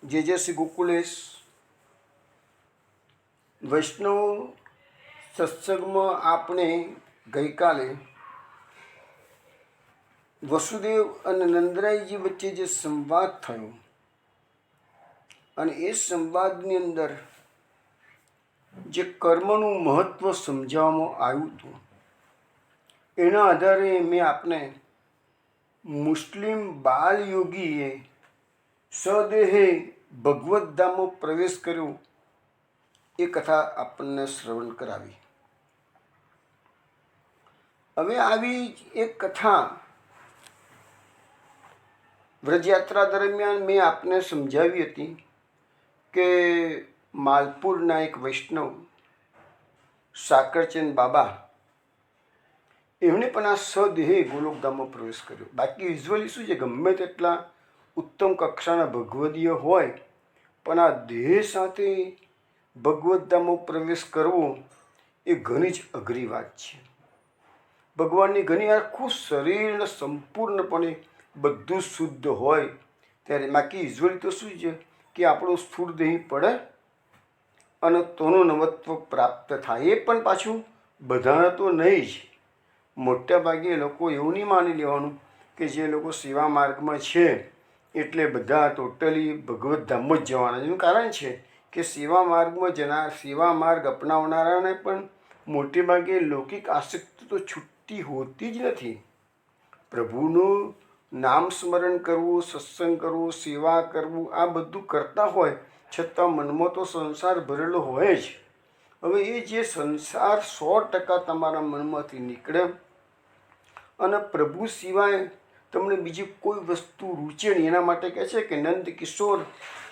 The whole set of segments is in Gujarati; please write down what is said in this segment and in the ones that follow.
જે શ્રી ગોકુલેશ વૈષ્ણવ સત્સંગમાં આપણે ગઈકાલે વસુદેવ અને નંદરાયજી વચ્ચે જે સંવાદ થયો અને એ સંવાદની અંદર જે કર્મનું મહત્ત્વ સમજાવવામાં આવ્યું હતું એના આધારે મેં આપને મુસ્લિમ બાલયોગીએ સદેહે ભગવત ધામમાં પ્રવેશ કર્યો એ કથા આપણને શ્રવણ કરાવી. હવે આવી એક કથા વ્રજયાત્રા દરમિયાન મેં આપને સમજાવી હતી કે માલપુરના એક વૈષ્ણવ સાકરચંદ બાબા એમણે પણ આ સદેહે ગોલોકધામમાં પ્રવેશ કર્યો. બાકી યુઝ્યુઅલી શું છે, ગમે તેટલા ઉત્તમ કક્ષાના ભગવદીય હોય પણ આ દેહ સાથે ભગવદ્ધામમાં પ્રવેશ કરવો એ ઘણી જ અઘરી વાત છે. ભગવાનની ઘણી આખું શરીર સંપૂર્ણપણે બધું શુદ્ધ હોય ત્યારે બાકી યુઝ્યુઅલી તો શું છે કે આપણું સ્થૂળ દેહ પડે અને તોનું નવત્વ પ્રાપ્ત થાય. એ પણ પાછું બધાને તો નહીં જ. મોટા ભાગે લોકો એવું નહીં માની લેવાનું કે જે લોકો સેવા માર્ગમાં છે એટલે બધા ટોટલી ભગવત ધામમાં જ જવાના. એનું કારણ છે કે સેવા માર્ગમાં સેવા માર્ગ અપનાવનારાને પણ મોટે ભાગે લૌકિક આસક્તિ તો છૂટતી હોતી જ નથી. પ્રભુનું નામ સ્મરણ કરવું, સત્સંગ કરવું, સેવા કરવું આ બધું કરતા હોય છતાં મનમાં તો સંસાર ભરેલો હોય જ. હવે એ જે સંસાર 100% તમારા મનમાંથી નીકળે અને પ્રભુ સિવાય તમને બીજી કોઈ વસ્તુ રૂચે નહીં, એના માટે કહે છે કે નંદ કિશોર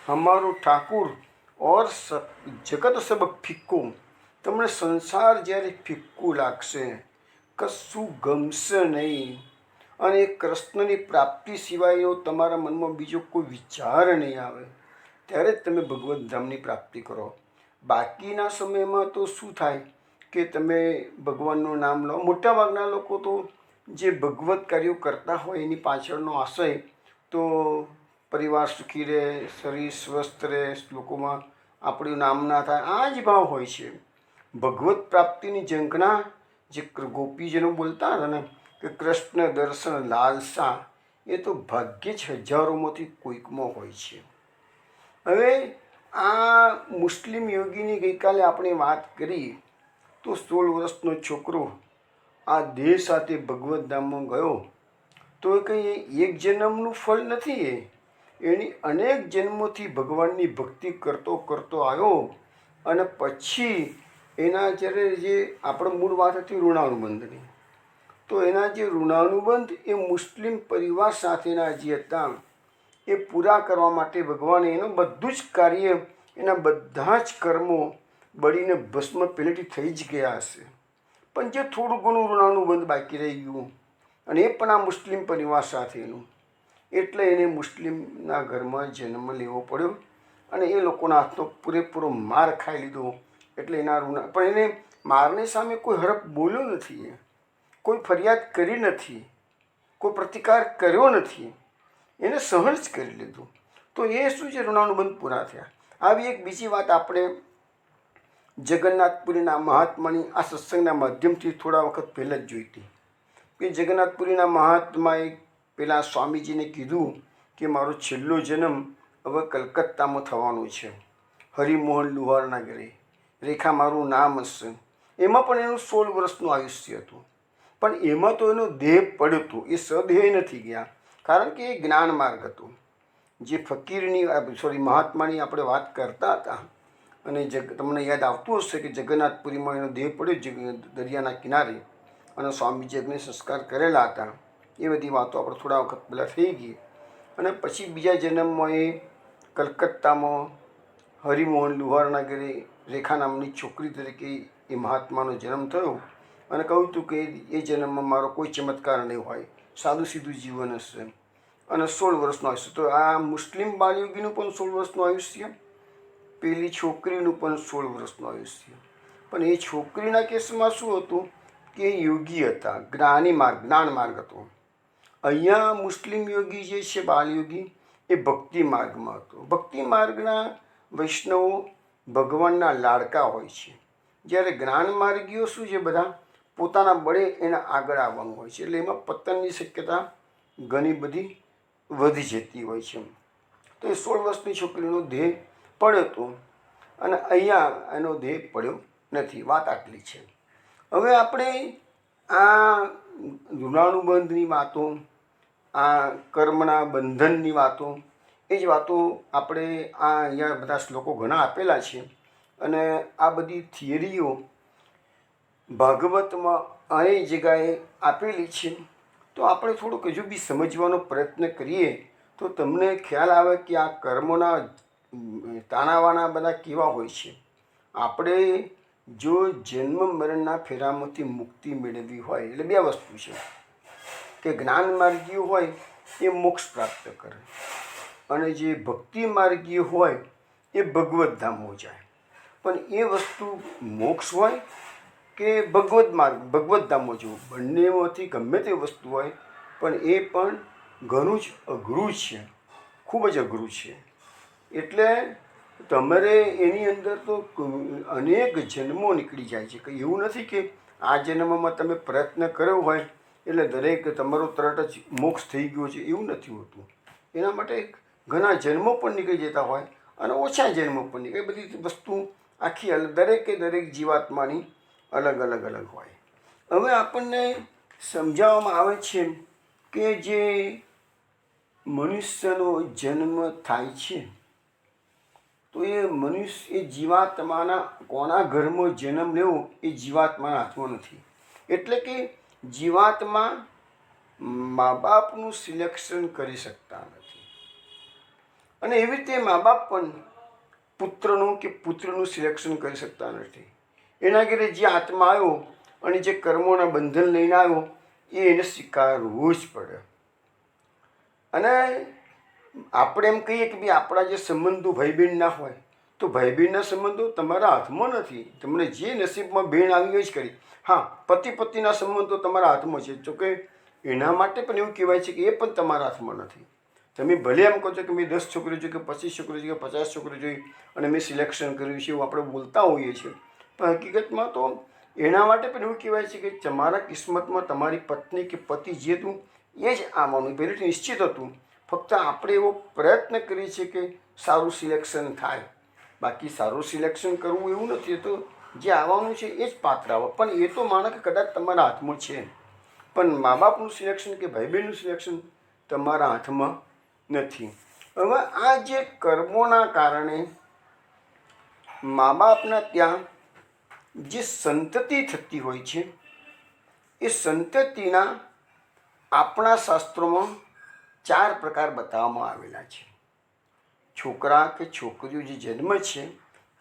હમારો ઠાકુર ઓર જગત સબ ફિક્કો. તમને સંસાર જ્યારે ફિક્કું લાગશે, કશું ગમશે નહીં અને કૃષ્ણની પ્રાપ્તિ સિવાયનો તમારા મનમાં બીજો કોઈ વિચાર નહીં આવે ત્યારે જ તમે ભગવત ધામની પ્રાપ્તિ કરો. બાકીના સમયમાં તો શું થાય કે તમે ભગવાનનું નામ લો. મોટાભાગના લોકો તો જે ભગવત કાર્યો કરતા હોય એની પાછળનો આશય તો પરિવાર સુખી રહે, શરીર સ્વસ્થ રહે, લોકોમાં આપણું નામ ના થાય, આ જ ભાવ હોય છે. ભગવત પ્રાપ્તિની ઝંખના જે ગોપીજનો બોલતા હતા ને કે કૃષ્ણ દર્શન લાલસા, એ તો ભાગ્યે જ હજારોમાંથી કોઈકમાં હોય છે. હવે આ મુસ્લિમ યોગીની ગઈકાલે આપણે વાત કરી તો 16 વર્ષનો છોકરો આ દેહ સાથે ભગવત ધામમાં ગયો તો એ કંઈ એક જન્મનું ફળ નથી. એની અનેક જન્મોથી ભગવાનની ભક્તિ કરતો કરતો આવ્યો અને પછી એના જ્યારે જે આપણો મૂળ વાત હતી ઋણાનુબંધની, તો એના જે ઋણાનુબંધ એ મુસ્લિમ પરિવાર સાથેના જે હતા એ પૂરા કરવા માટે ભગવાને એનું બધું જ કાર્ય, એના બધા જ કર્મો બળીને ભસ્મ પહેલેથી થઈ જ ગયા હશે, પણ જે થોડું ઘણું ઋણાનુબંધ બાકી રહી ગયું અને એ પણ આ મુસ્લિમ પરિવાર સાથેનું, એટલે એને મુસ્લિમના ઘરમાં જન્મ લેવો પડ્યો અને એ લોકોના હાથનો પૂરેપૂરો માર ખાઈ લીધો. એટલે એના પણ એને મારની સામે કોઈ હરફ બોલ્યો નથી, કોઈ ફરિયાદ કરી નથી, કોઈ પ્રતિકાર કર્યો નથી, એને સહન જ કરી લીધું. તો એ શું છે, ઋણાનુબંધ પૂરા થયા. આવી એક બીજી વાત આપણે જગન્નાથપુરીના મહાત્માની આ સત્સંગના માધ્યમથી થોડા વખત પહેલાં જ જોઈ હતી કે જગન્નાથપુરીના મહાત્માએ પેલા સ્વામીજીને કીધું કે મારો છેલ્લો જન્મ હવે કલકત્તામાં થવાનો છે, હરિમોહન લુહારના ઘરે, રેખા મારું નામ હશે. એમાં પણ એનું 16 વર્ષનું આયુષ્ય હતું, પણ એમાં તો એનો દેહ પડ્યો હતો, એ સદેહ નથી ગયા, કારણ કે એ જ્ઞાન માર્ગ હતો. જે ફકીરની મહાત્માની આપણે વાત કરતા હતા અને તમને યાદ આવતું હશે કે જગન્નાથપુરીમાં એનો દેહ પડ્યો દરિયાના કિનારે અને સ્વામીજી અગ્નિ સંસ્કાર કરેલા હતા. એ બધી વાતો આપણે થોડા વખત પહેલાં થઈ ગઈ અને પછી બીજા જન્મમાં એ કલકત્તામાં હરિમોહન લુહારના ઘરે રેખા નામની છોકરી તરીકે એ મહાત્માનો જન્મ થયો અને કહ્યું હતું કે એ જન્મમાં મારો કોઈ ચમત્કાર નહીં હોય, સાદું સીધું જીવન હશે અને 16 વર્ષનું આયુષ્ય. તો આ મુસ્લિમ બાલયોગીનું પણ 16 વર્ષનું આયુષ્ય, પેલી છોકરીનું પણ 16 વર્ષનું આયુષ્ય. પણ એ છોકરીના કેસમાં શું હતું કે એ યોગી હતા, જ્ઞાન માર્ગ હતો. અહીંયા મુસ્લિમ યોગી જે છે બાલયોગી એ ભક્તિ માર્ગમાં હતો. ભક્તિ માર્ગના વૈષ્ણવો ભગવાનના લાડકા હોય છે, જ્યારે જ્ઞાન માર્ગીઓ શું છે, બધા પોતાના બળે એના આગળ આવવાનું હોય છે, એટલે એમાં પતનની શક્યતા ઘણી બધી વધી જતી હોય છે. તો એ 16 વર્ષની છોકરીનો દેહ પડ્યો હતો અને અહીંયા એનો દેહ પડ્યો નથી. વાત આટલી છે. હવે આપણે આ ઋણાનુબંધની વાતો, આ કર્મના બંધનની વાતો, એ જ વાતો આપણે અહીંયા બધા શ્લોકો ઘણા આપેલા છે અને આ બધી થિયરીઓ ભાગવતમાં અનેક જગ્યાએ આપેલી છે. તો આપણે થોડુંક હજુ બી સમજવાનો પ્રયત્ન કરીએ તો તમને ખ્યાલ આવે કે આ કર્મોના તાણાવાણા બધા કેવા હોય છે. આપણે જો જન્મ મરણના ફેરામાંથી મુક્તિ મેળવવી હોય એટલે બે વસ્તુ છે કે જ્ઞાન માર્ગીય હોય એ મોક્ષ પ્રાપ્ત કરે અને જે ભક્તિ માર્ગીય હોય એ ભગવત ધામો જાય. પણ એ વસ્તુ મોક્ષ હોય કે ભગવત ધામો જવું, બંનેમાંથી ગમે તે વસ્તુ હોય પણ એ પણ ઘણું જ અઘરું છે, ખૂબ જ અઘરું છે. એટલે તમારે એની અંદર તો અનેક જન્મો નીકળી જાય છે. કે એવું નથી કે આ જન્મમાં તમે પ્રયત્ન કર્યો હોય એટલે દરેક તમારો તરત જ મોક્ષ થઈ ગયો છે, એવું નથી હોતું. એના માટે ઘણા જન્મો પણ નીકળી જતા હોય અને ઓછા જન્મો પણ નીકળે. બધી વસ્તુ આખી દરેકે દરેક જીવાત્માની અલગ હોય. હવે આપણને સમજાવવામાં આવે છે કે જે મનુષ્યનો જન્મ થાય છે તો એ મનુષ્ય, એ જીવાત્માના કોના ઘરમાં જન્મ લેવો એ જીવાત્માના હાથમાં નથી. એટલે કે જીવાત્મા મા બાપનું સિલેક્શન કરી શકતા નથી અને એવી રીતે મા બાપ પણ પુત્રનું કે પુત્રનું સિલેક્શન કરી શકતા નથી. એના ઘરે જે આત્મા આવ્યો અને જે કર્મોના બંધન લઈને આવ્યો એ એને સ્વીકારવું જ પડે. અને આપણે એમ કહીએ કે ભાઈ આપણા જે સંબંધો ભાઈ બહેનના હોય તો ભાઈ બહેનના સંબંધો તમારા હાથમાં નથી. તમને જે નસીબમાં બહેન આવી હોય જ કરી. હા, પતિ પત્નીના સંબંધો તમારા હાથમાં છે. જો કે એના માટે પણ એવું કહેવાય છે કે એ પણ તમારા હાથમાં નથી. તમે ભલે એમ કહો છો કે મેં 10 છોકરીઓ જોઈ કે 25 છોકરીઓ જોઈ કે 50 છોકરીઓ જોઈ અને મેં સિલેક્શન કર્યું છે, એવું આપણે બોલતા હોઈએ છીએ. પણ હકીકતમાં તો એના માટે પણ એવું કહેવાય છે કે તમારા કિસ્મતમાં તમારી પત્ની કે પતિ જે હતું એ જ આવવાનું પહેલેથી નિશ્ચિત હતું. ફક્ત આપણે એવો પ્રયત્ન કરીએ છીએ કે સારું સિલેક્શન થાય. બાકી સારું સિલેક્શન કરવું એવું નથી. એ તો જે આવવાનું છે એ જ પાત્ર આવે. પણ એ તો માનો કે કદાચ તમારા હાથમાં છે, પણ મા બાપનું સિલેક્શન કે ભાઈ બહેનનું સિલેક્શન તમારા હાથમાં નથી. હવે આ જે કર્મોના કારણે મા બાપના ત્યાં જે સંતતિ થતી હોય છે એ સંતતિના આપણા શાસ્ત્રોમાં 4 પ્રકાર બતાવવામાં આવેલા છે. છોકરા કે છોકરીઓ જે જન્મ છે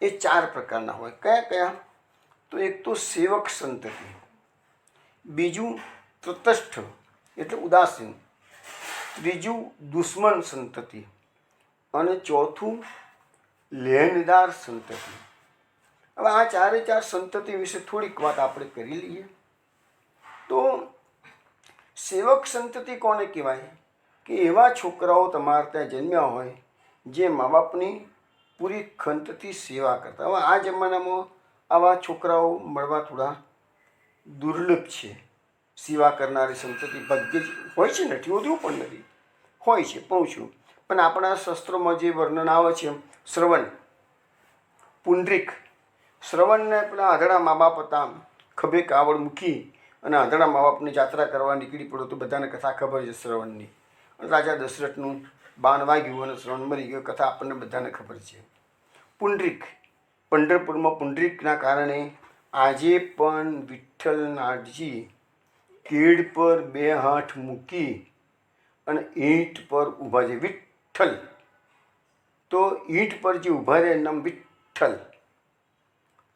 એ 4 પ્રકારના હોય. કયા કયા? તો એક તો સેવક સંતતિ, બીજું તટસ્થ એટલે ઉદાસીન, ત્રીજું દુશ્મન સંતતિ અને ચોથું લેણદાર સંતતિ. હવે આ 4 સંતતિ વિશે થોડીક વાત આપણે કરી લઈએ. તો સેવક સંતતિ કોને કહેવાય? કે એવા છોકરાઓ તમારા ત્યાં જન્મ્યા હોય જે મા બાપની પૂરી ખંતથી સેવા કરતા. હવે આ જમાનામાં આવા છોકરાઓ મળવા થોડા દુર્લભ છે. સેવા કરનારી સંતતિ ભાગ્યે જ હોય છે, નથી હોતું પણ નથી, હોય છે, કહું છું. પણ આપણા શાસ્ત્રોમાં જે વર્ણન આવે છે, શ્રવણ, પુંડરીક, શ્રવણને પેલા આંધળા મા બાપ હતા, ખભે કાવડ મૂકી અને આંધળા મા બાપની યાત્રા કરવા નીકળી પડ્યો. તો બધાને કથા ખબર છે શ્રવણની. રાજા દશરથનું બાણ વાગ્યું અને શ્રવણ મરી ગયો. કથા આપણને બધાને ખબર છે. પુંડરીક, પંઢરપુરમાં પુંડરીકના કારણે આજે પણ વિઠ્ઠલનાથજી કેડ પર 2 હાથ મૂકી અને ઈંટ પર ઊભા છે. વિઠ્ઠલ, તો ઈંટ પર જે ઊભા રહે નામ વિઠ્ઠલ,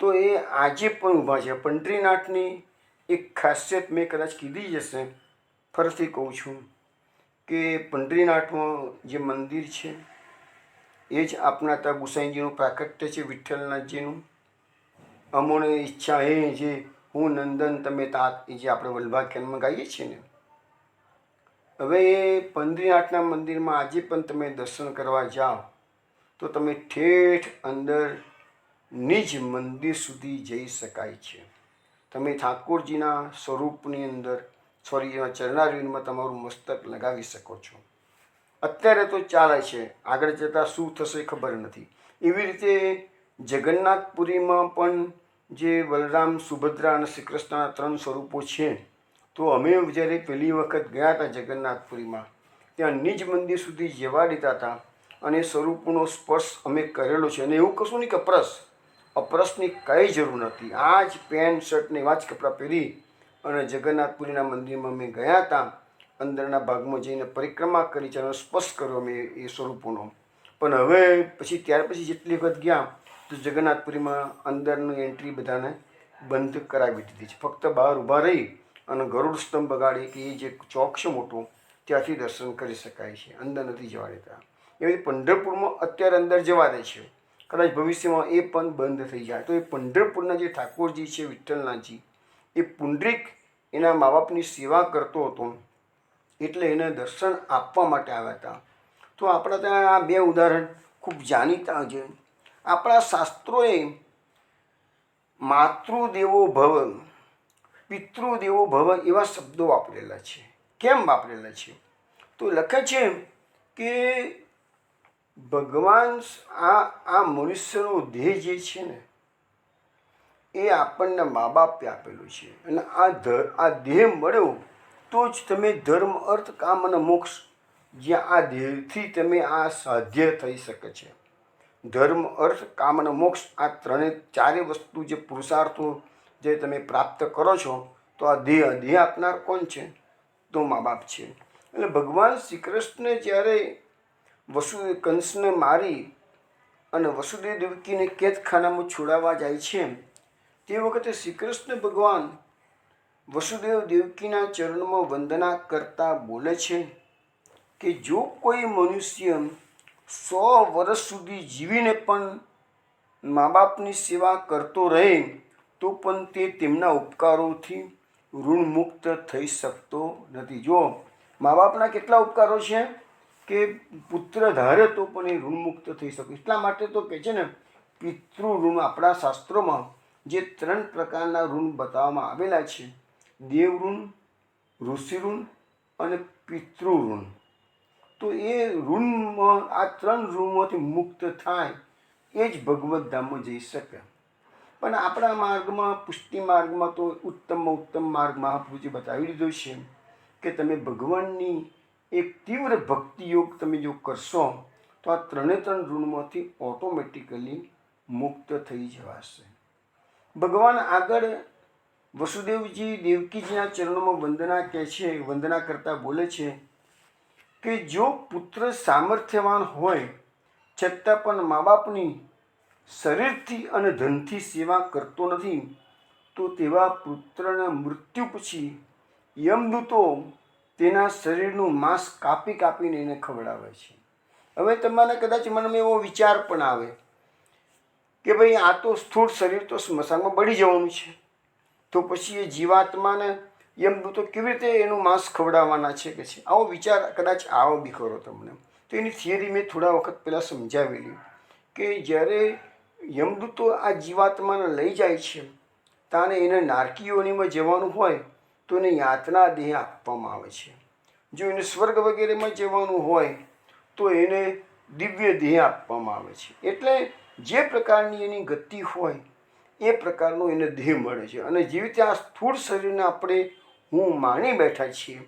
તો એ આજે પણ ઊભા છે. પંઢરીનાથની એક ખાસિયત મેં કદાચ કીધી જ હશે, ફરીથી કહું છું કે પંઢરીનાથમાં જે મંદિર છે એ જ આપણા ત્યાં ગુસાઈજીનું પ્રાકટ્ય છે, વિઠ્ઠલનાથજીનું. અમોને ઈચ્છા એ જે હું નંદન તમે તાત, એ જે આપણે વલ્ભાખ્યાનમાં ગાઈએ છીએ ને. હવે એ 15/8ના મંદિરમાં આજે પણ તમે દર્શન કરવા જાઓ તો તમે ઠેઠ અંદર નિજ મંદિર સુધી જઈ શકાય છે. તમે ઠાકોરજીના સ્વરૂપની અંદર ચરણારવિંદમાં તમારું મસ્તક લગાવી શકો છો. અત્યારે તો ચાલે છે, આગળ જતાં શું થશે ખબર નથી. એવી રીતે જગન્નાથપુરીમાં પણ જે બલરામ, સુભદ્રા અને શ્રી કૃષ્ણના 3 સ્વરૂપો છે, તો અમે જ્યારે પહેલી વખત ગયા હતા જગન્નાથપુરીમાં, ત્યાં નિજ મંદિર સુધી જવા દીધા હતા અને સ્વરૂપોનો સ્પર્શ અમે કરેલો છે. અને એવું કશું નહીં કે અપરસની કંઈ જરૂર નથી. આ જ પેન્ટ શર્ટ ને એવા જ કપડાં પહેરી અને જગન્નાથપુરીના મંદિરમાં અમે ગયા હતા. અંદરના ભાગમાં જઈને પરિક્રમા કરી છે અને સ્પર્શ કર્યો અમે એ સ્વરૂપોનો. પણ હવે ત્યાર પછી જેટલી વખત ગયા તો જગન્નાથપુરીમાં અંદરની એન્ટ્રી બધાને બંધ કરાવી દીધી છે. ફક્ત બહાર ઊભા રહી અને ગરુડ સ્તંભ બગાડી કે એ જે ચોક છે મોટો, ત્યાંથી દર્શન કરી શકાય છે, અંદર નથી જવા દેતા. એવી પંઢરપુરમાં અત્યારે અંદર જવા દે છે, કદાચ ભવિષ્યમાં એ પણ બંધ થઈ જાય. તો એ પંઢરપુરના જે ઠાકોરજી છે વિઠ્ઠલનાથજી, એ પુંડરીક એના મા બાપની સેવા કરતો હતો, એટલે એને દર્શન આપવા માટે આવ્યા હતા. તો આપણા ત્યાં આ 2 ઉદાહરણ ખૂબ જાણીતા છે. આપણા શાસ્ત્રોએ માતૃદેવો ભવ, પિતૃદેવો ભવ એવા શબ્દો વાપરેલા છે. કેમ વાપરેલા છે? તો લખે છે કે ભગવાન આ મનુષ્યનો દેહ જે છે ને, એ આપણને મા બાપે આપેલું છે. અને આ દેહ મળ્યો તો જ તમે ધર્મ, અર્થ, કામ અને મોક્ષ, જ્યાં આ દેહથી તમે આ સાધ્ય થઈ શકે છે. ધર્મ, અર્થ, કામ અને મોક્ષ, આ 4 વસ્તુ જે પુરુષાર્થો જે તમે પ્રાપ્ત કરો છો, તો આ દેહ આપનાર કોણ છે? તો મા બાપ છે. એટલે ભગવાન શ્રી કૃષ્ણ જ્યારે કંસને મારી અને વસુદેવ દેવકીને કેદખાનામાં છોડાવવા જાય છે, તે વખતે શ્રી કૃષ્ણ ભગવાન વસુદેવ દેવકીના ચરણમાં વંદના કરતા બોલે છે કે જો કોઈ મનુષ્ય 100 વર્ષ સુધી જીવીને પણ મા બાપની સેવા કરતો રહે તો પણ તે તેમના ઉપકારોથી ઋણમુક્ત થઈ શકતો નથી. જો મા બાપના કેટલા ઉપકારો છે કે પુત્ર ધારે તો પણ એ ઋણમુક્ત થઈ શકે. એટલા માટે તો કહે છે ને, પિતૃ ઋણ. આપણા શાસ્ત્રોમાં જે 3 પ્રકારના ઋણ બતાવવામાં આવેલા છે, દેવ ઋણ, ઋષિ ઋણ અને પિતૃ ઋણ. તો એ ઋણમાં, આ 3 ઋણમાંથી મુક્ત થાય એ જ ભગવદ્ ધામમાં જઈ શકે. પણ આપણા માર્ગમાં, પુષ્ટિ માર્ગમાં તો ઉત્તમમાં ઉત્તમ માર્ગ મહાપ્રભુજી બતાવી દીધો છે કે તમે ભગવાનની એક તીવ્ર ભક્તિ યોગ તમે જો કરશો તો આ 3 ઋણમાંથી ઓટોમેટિકલી મુક્ત થઈ જવાશે. ભગવાન આગળ વસુદેવજી દેવકીજીના ચરણોમાં વંદના કહે છે, વંદના કરતા બોલે છે કે જો પુત્ર સામર્થ્યવાન હોય છતાં પણ મા બાપની શરીરથી અને ધનથી સેવા કરતો નથી, તો તેવા પુત્રના મૃત્યુ પછી યમદૂતો તેના શરીરનું માંસ કાપીને એને ખવડાવે છે. હવે તમારે કદાચ મનમાં એવો વિચાર પણ આવે કે ભાઈ આ તો સ્થૂળ શરીર તો સ્મશાનમાં બળી જવાનું છે, તો પછી એ જીવાત્માને યમદૂતો કેવી રીતે એનું માંસ ખવડાવવાના છે કે છે? આવો વિચાર કદાચ આવો બી ખરો તમને. તો એની થિયરી મેં થોડા વખત પહેલાં સમજાવેલી કે જ્યારે યમદૂતો આ જીવાત્માને લઈ જાય છે તાને એને નારકી યોનિમાં જવાનું હોય તો એને યાતના દેહ આપવામાં આવે છે. જો એને સ્વર્ગ વગેરેમાં જવાનું હોય તો એને દિવ્ય દેહ આપવામાં આવે છે. એટલે જે પ્રકારની એની ગતિ હોય એ પ્રકારનો એને દેહ મળે છે. અને જેવી રીતે આ સ્થૂળ શરીરને આપણે હું માની બેઠા છીએ,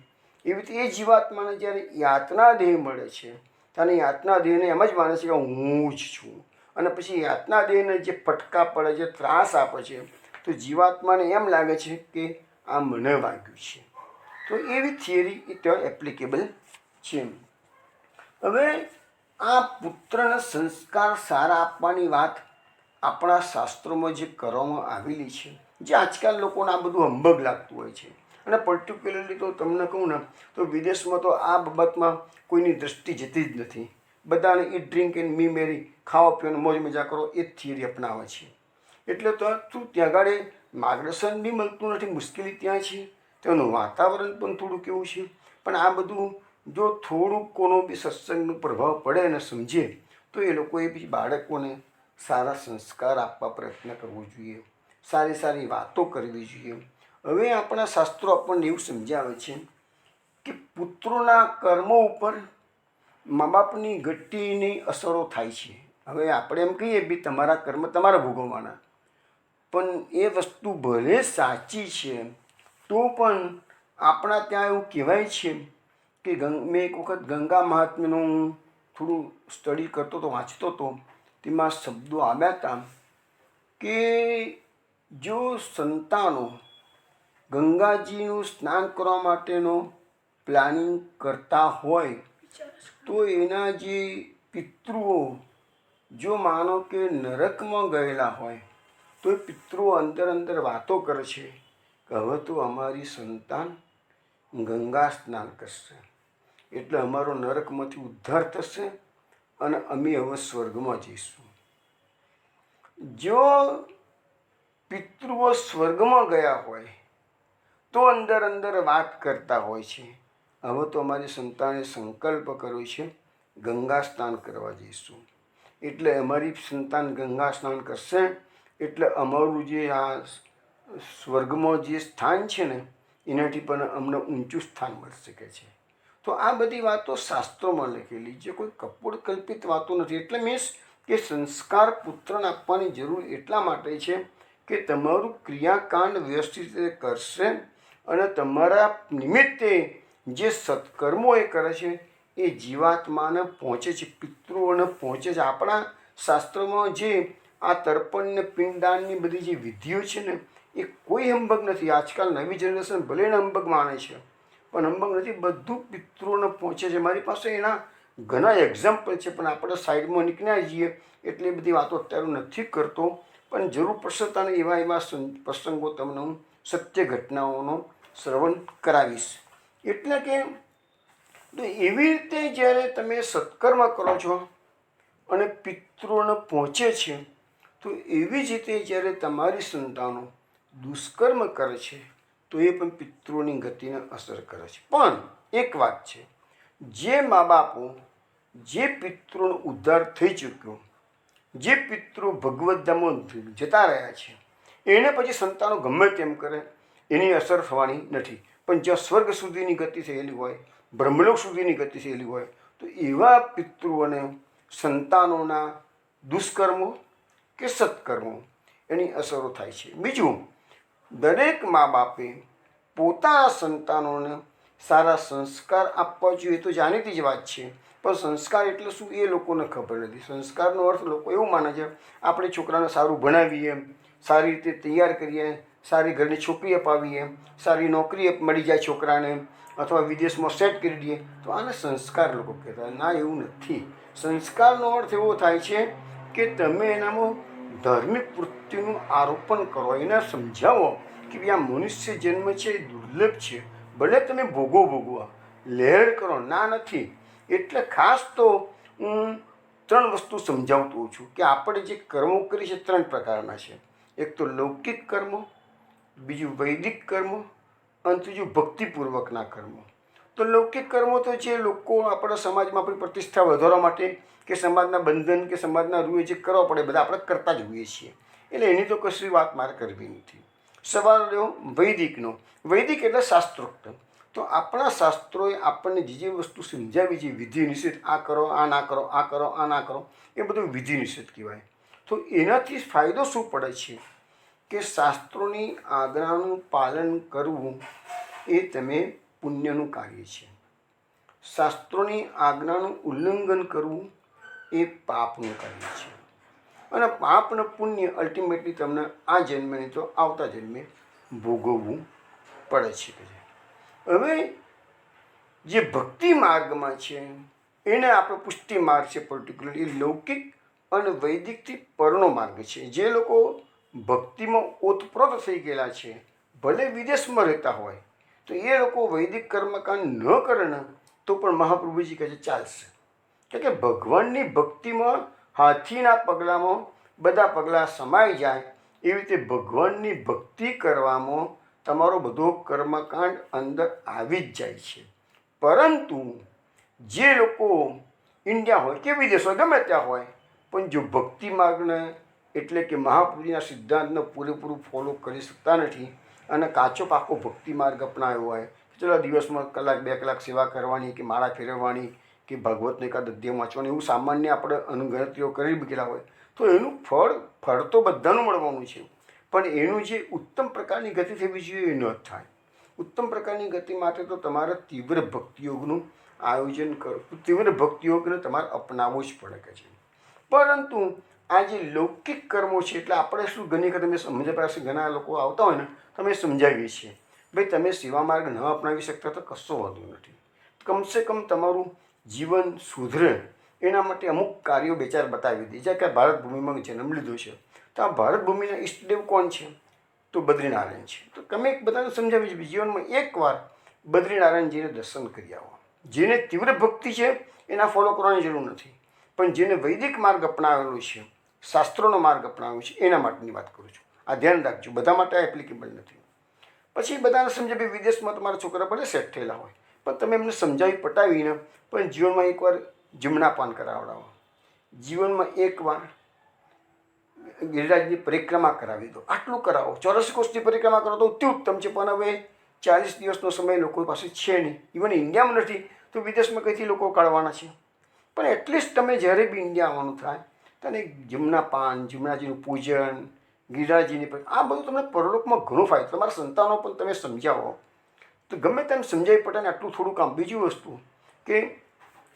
એવી રીતે એ જીવાત્માને જ્યારે યાતના દેહ મળે છે ત્યારે યાતના દેહને એમ જ માને છે કે હું જ છું. અને પછી યાતના દેહને જે ફટકા પડે, જે ત્રાસ આપે છે, તો જીવાત્માને એમ લાગે છે કે આ મને વાગ્યું છે. તો એવી થિયરી એ ત્યાં એપ્લિકેબલ છે. હવે આ પુત્રને સંસ્કાર સારા આપવાની વાત આપણા શાસ્ત્રોમાં જે કરવામાં આવેલી છે, જે આજકાલ લોકોને આ બધું હંબગ લાગતું હોય છે. અને પર્ટિક્યુલરલી તો તમને કહું ને તો વિદેશમાં તો આ બાબતમાં કોઈની દૃષ્ટિ જતી જ નથી. બધાને ઈટ, ડ્રિંક એન્ડ મી મેરી, ખાવા પીવાનું મોજ મજા કરો, એ જ થિયરી અપનાવે છે. એટલે તો ત્યાં આગળ માર્ગદર્શન બી મળતું નથી, મુશ્કેલી ત્યાં છે. તેનું વાતાવરણ પણ થોડું કેવું છે. પણ આ બધું જો થોડુંક કોનો બી સત્સંગનો પ્રભાવ પડે અને સમજે તો એ લોકોએ બી બાળકોને સારા સંસ્કાર આપવા પ્રયત્ન કરવો જોઈએ, સારી સારી વાતો કરવી જોઈએ. હવે આપણા શાસ્ત્રો આપણને એવું સમજાવે છે કે પુત્રોના કર્મો ઉપર મા બાપની ગતિની અસરો થાય છે. હવે આપણે એમ કહીએ બી તમારા કર્મ તમારા ભોગવવાના, પણ એ વસ્તુ ભલે સાચી છે તો પણ આપણા ત્યાં એવું કહેવાય છે કે મેં એક વખત ગંગા મહાત્મ્યનું થોડું સ્ટડી કરતો હતો, વાંચતો હતો, તેમાં શબ્દો આવ્યા હતા કે જો સંતાનો ગંગાજીનું સ્નાન કરવા માટેનો પ્લાનિંગ કરતા હોય તો એના જે પિતૃઓ જો માનો કે નરકમાં ગયેલા હોય તો એ પિતૃઓ અંદર અંદર વાતો કરે છે કે હવે તો અમારી સંતાન ગંગા સ્નાન કરશે એટલે અમારો નરકમાંથી ઉદ્ધાર થશે અને અમે હવે સ્વર્ગમાં જઈશું. જો પિતૃઓ સ્વર્ગમાં ગયા હોય તો અંદર અંદર વાત કરતા હોય છે હવે તો અમારી સંતાને સંકલ્પ કર્યો છે ગંગા સ્નાન કરવા જઈશું, એટલે અમારી સંતાન ગંગા સ્નાન કરશે એટલે અમારું જે આ સ્વર્ગમાં જે સ્થાન છે ને એનાથી પણ અમને ઊંચું સ્થાન મળી શકે છે. તો આ બધી વાતો શાસ્ત્રોમાં લખેલી છે, કોઈ કપોળ કલ્પિત વાતો નથી. એટલે મીન્સ કે સંસ્કાર પુત્રને આપવાની જરૂર એટલા માટે છે કે તમારું ક્રિયાકાંડ વ્યવસ્થિત રીતે કરશે અને તમારા નિમિત્તે જે સત્કર્મો એ કરે છે એ જીવાત્માને પહોંચે છે, પિતૃઓને પહોંચે છે. આપણા શાસ્ત્રોમાં જે આ તર્પણ ને પિંડદાનની બધી જે વિધિઓ છે ને એ કોઈ હંબગ નથી. આજકાલ નવી જનરેશન ભલે ને હંબગ માને છે પણ હંબગ નથી, બધું પિતૃઓને પહોંચે છે. મારી પાસે એના ઘણા એક્ઝામ્પલ છે પણ આપણે સાઈડમાં નીકળ્યા જઈએ એટલે એ બધી વાતો અત્યારે નથી કરતો, પણ જરૂર પડશે તને એવા એવા પ્રસંગો તમને હું સત્ય ઘટનાઓનો શ્રવણ કરાવીશ. એટલે કે તો એવી રીતે જ્યારે તમે સત્કર્મ કરો છો અને પિતૃઓને પહોંચે છે તો એવી જ રીતે જ્યારે તમારી સંતાનો દુષ્કર્મ કરે છે તો એ પણ પિતૃઓની ગતિને અસર કરે છે. પણ એક વાત છે, જે મા બાપો જે પિતૃનો ઉદ્ધાર થઈ ચૂક્યો, જે પિતૃ ભગવદ્ધામમાં જતા રહ્યા છે એને પછી સંતાનો ગમે તેમ કરે એની અસર થવાની નથી. પણ જ્યાં સ્વર્ગ સુધીની ગતિ થયેલી હોય, બ્રહ્મલોક સુધીની ગતિ થયેલી હોય તો એવા પિતૃઓને સંતાનોના દુષ્કર્મો કે સત્કર્મો એની અસરો થાય છે. બીજું, દરેક મા બાપે પોતાના સંતાનોને સારા સંસ્કાર આપવા જોઈએ તો જાણીતી જ વાત છે, પણ સંસ્કાર એટલે શું એ લોકોને ખબર નથી. સંસ્કારનો અર્થ લોકો એવું માને છે આપણે છોકરાને સારું ભણાવીએ, સારી રીતે તૈયાર કરીએ, સારી ઘરની છોકરી અપાવીએ, સારી નોકરી મળી જાય છોકરાને, અથવા વિદેશમાં સેટ કરી દઈએ તો આને સંસ્કાર લોકો કહેતા. ના, એવું નથી. સંસ્કારનો અર્થ એવો થાય છે કે તમે એનામાં ધાર્મિક વૃત્તિનું આરોપણ કરો, એને સમજાવો કે ભાઈ આ મનુષ્ય જન્મ છે એ દુર્લભ છે, ભલે તમે ભોગવો લહેર કરો, ના નથી. એટલે ખાસ તો હું 3 વસ્તુ સમજાવતો હોઉં છું કે આપણે જે કર્મો કરી છે 3 પ્રકારના છે. એક તો લૌકિક કર્મો, બીજું વૈદિક કર્મો અને ત્રીજું ભક્તિપૂર્વકના કર્મો. તો લૌકિક કર્મો તો જે લોકો આપણા સમાજમાં આપણી પ્રતિષ્ઠા વધારવા માટે કે સમાજના બંધન કે સમાજના રૂએ જે કરવા પડે બધા આપણે કરતા જ હોઈએ છીએ, એટલે એની તો કશી વાત મારે કરવી નથી. સવાલ રહ્યો વૈદિકનો. વૈદિક એટલે શાસ્ત્રોક્ત. તો આપણા શાસ્ત્રોએ આપણને જે વસ્તુ સમજાવી છે, વિધિ નિષેધ, આ કરો, આ ના કરો, આ કરો, આ ના કરો, એ બધું વિધિ નિષેધ કહેવાય. તો એનાથી ફાયદો શું પડે છે કે શાસ્ત્રોની આજ્ઞાનું પાલન કરવું એ તમે પુણ્યનું કાર્ય છે. શાસ્ત્રોની આજ્ઞાનું ઉલ્લંઘન કરવું એ પાપનું કાર્ય છે. અને પાપ અને પુણ્ય અલ્ટિમેટલી તમને આ જન્મે નહીં તો આવતા જન્મે ભોગવવું પડે છે. હવે જે ભક્તિ માર્ગમાં છે એને આપણો પુષ્ટિ માર્ગ છે, પર્ટિક્યુલરલી લૌકિક અને વૈદિકથી પરનો માર્ગ છે. જે લોકો ભક્તિમાં ઓતપ્રોત થઈ ગયેલા છે, ભલે વિદેશમાં રહેતા હોય, તો એ લોકો વૈદિક કર્મકાંડ ન કરે ને તો પણ મહાપ્રભુજી કહે છે ચાલશે. કે ભગવાનની ભક્તિમાં હાથીના પગલામાં બધા પગલાં સમાઈ જાય એવી રીતે ભગવાનની ભક્તિ કરવામાં તમારો બધો કર્મકાંડ અંદર આવી જ જાય છે. પરંતુ જે લોકો ઇન્ડિયા હોય કે વિદેશ હોય ગમે ત્યાં હોય, પણ જો ભક્તિ માર્ગને એટલે કે મહાપુરુષના સિદ્ધાંતને પૂરેપૂરું ફોલો કરી શકતા નથી અને કાચો પાકો ભક્તિ માર્ગ અપનાવ્યો હોય, ચલો દિવસમાં કલાક 2 કલાક સેવા કરવાની કે માળા ફેરવવાની કે ભાગવતને એકાદ અધ્યાય વાંચવાની, એવું સામાન્ય આપણે અનુગણતરીઓ કરી મૂકેલા હોય, તો એનું ફળ તો બધાનું મળવાનું છે, પણ એનું જે ઉત્તમ પ્રકારની ગતિ થવી જોઈએ એ ન થાય. ઉત્તમ પ્રકારની ગતિ માટે તો તમારે તીવ્ર ભક્તિયોગનું આયોજન કરો, તીવ્ર ભક્તિયોગને તમારે અપનાવવો જ પડે કે છે. પરંતુ આ જે લૌકિક કર્મો છે, એટલે આપણે શું ઘણી વખત તમે સમજ્યા પાસે ઘણા લોકો આવતા હોય ને, તમે સમજાવીએ છીએ ભાઈ તમે સેવા માર્ગ ન અપનાવી શકતા તો કશો વાંધો નથી, કમસે કમ તમારું જીવન સુધરે એના માટે અમુક કાર્યો 2-4 બતાવી દે. જ્યાં કે ભારત ભૂમિમાં જન્મ લીધો છે, તો આ ભારત ભૂમિના ઈષ્ટદેવ કોણ છે? તો બદ્રીનારાયણ છે. તો તમે બધાને સમજાવી છે જીવનમાં એકવાર બદ્રીનારાયણજીને દર્શન કરી આવો. જેને તીવ્ર ભક્તિ છે એના ફોલો કરવાની જરૂર નથી, પણ જેને વૈદિક માર્ગ અપનાવેલો છે, શાસ્ત્રોનો માર્ગ અપનાવ્યો છે, એના માટેની વાત કરું છું. આ ધ્યાન રાખજો, બધા માટે એપ્લિકેબલ નથી. પછી બધાને સમજાવી વિદેશમાં તમારા છોકરા ભલે સેટ થયેલા હોય, પણ તમે એમને સમજાવી પટાવીને પણ જીવનમાં એકવાર જમનાપાન કરાવડાવો, જીવનમાં એકવાર ગિરિરાજની પરિક્રમા કરાવી દો, આટલું કરાવો. 84 કોષની પરિક્રમા કરો તો અતિ ઉત્તમ છે, પણ હવે 40 દિવસનો સમય લોકો પાસે છે નહીં, ઇવન ઇન્ડિયામાં નથી તો વિદેશમાં કઈથી લોકો કાઢવાના છે. પણ એટલીસ્ટ તમે જ્યારે બી ઇન્ડિયા આવવાનું થાય તને જમનાપાન, જમનાજીનું પૂજન, ગિરિરાજજીની આ બધું તમને પરલોકમાં ઘણો ફાયદો. તમારા સંતાનો પણ તમે સમજાવો તો ગમે તેમ સમજાવી પડે ને આટલું થોડું કામ. બીજી વસ્તુ કે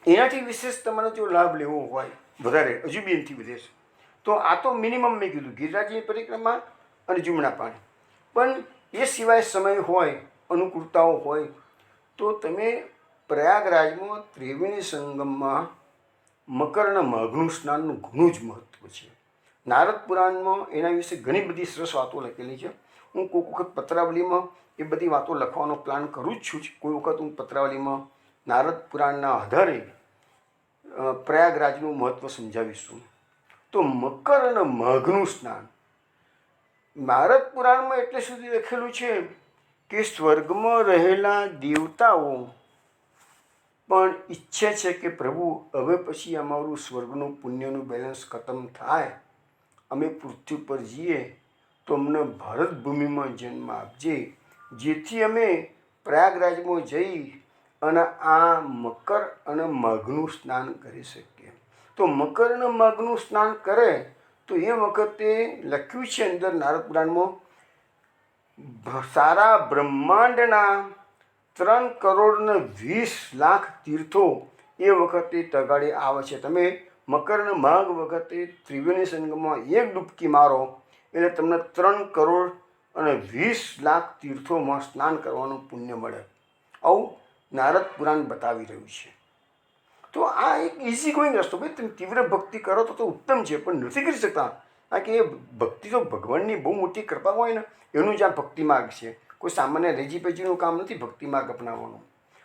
એનાથી વિશેષ તમારે જો લાભ લેવો હોય વધારે, હજુ બી એનાથી વિશેષ, તો આ તો મિનિમમ મેં કીધું ગિરિરાજની પરિક્રમા અને જમનાપાન. પણ એ સિવાય સમય હોય, અનુકૂળતાઓ હોય તો તમે પ્રયાગરાજમાં ત્રિવેણી સંગમમાં મકરના માઘનું સ્નાનનું ઘણું જ મહત્ત્વ છે. નારદ પુરાણમાં એના વિશે ઘણી બધી સરસ વાતો લખેલી છે. હું કોઈક વખત પત્રાવલીમાં એ બધી વાતો લખવાનો પ્લાન કરું જ છું. કોઈ વખત હું પત્રાવલીમાં નારદ પુરાણના આધારે પ્રયાગરાજનું મહત્ત્વ સમજાવીશું. તો મકર અને માઘનું સ્નાન નારદ પુરાણમાં એટલે સુધી લખેલું છે કે સ્વર્ગમાં રહેલા દેવતાઓ પણ ઈચ્છે છે કે પ્રભુ હવે પછી અમારું સ્વર્ગનું પુણ્યનું બેલેન્સ ખતમ થાય, અમે પૃથ્વી પર જઈએ તો અમને ભારત ભૂમિમાં જન્મ આપજે, જેથી અમે પ્રયાગરાજમાં જઈ અને આ મકર અને માઘનું સ્નાન કરી શકીએ. તો મકર અને માઘનું સ્નાન કરે તો એ વખતે લખ્યું છે અંદર નારદ પુરાણમાં, સારા બ્રહ્માંડના 3,20,00,000 તીર્થો એ વખતે તગાડે આવે છે. તમે મકર અને માઘ વખતે ત્રિવેણી સંગમમાં એક ડૂબકી મારો એટલે તમને 3,20,00,000 તીર્થોમાં સ્નાન કરવાનું પુણ્ય મળે. આવું નારદ પુરાણ બતાવી રહ્યું છે. તો આ એક ઇઝી ગોઈંગ રસ્તો. ભાઈ તમે તીવ્ર ભક્તિ કરો તો ઉત્તમ છે, પણ નથી કરી શકતા. કારણ કે એ ભક્તિ તો ભગવાનની બહુ મોટી કૃપા હોય ને એનું જ આ ભક્તિ માર્ગ છે. કોઈ સામાન્ય રેજીપેજીનું કામ નથી ભક્તિ માર્ગ અપનાવવાનું.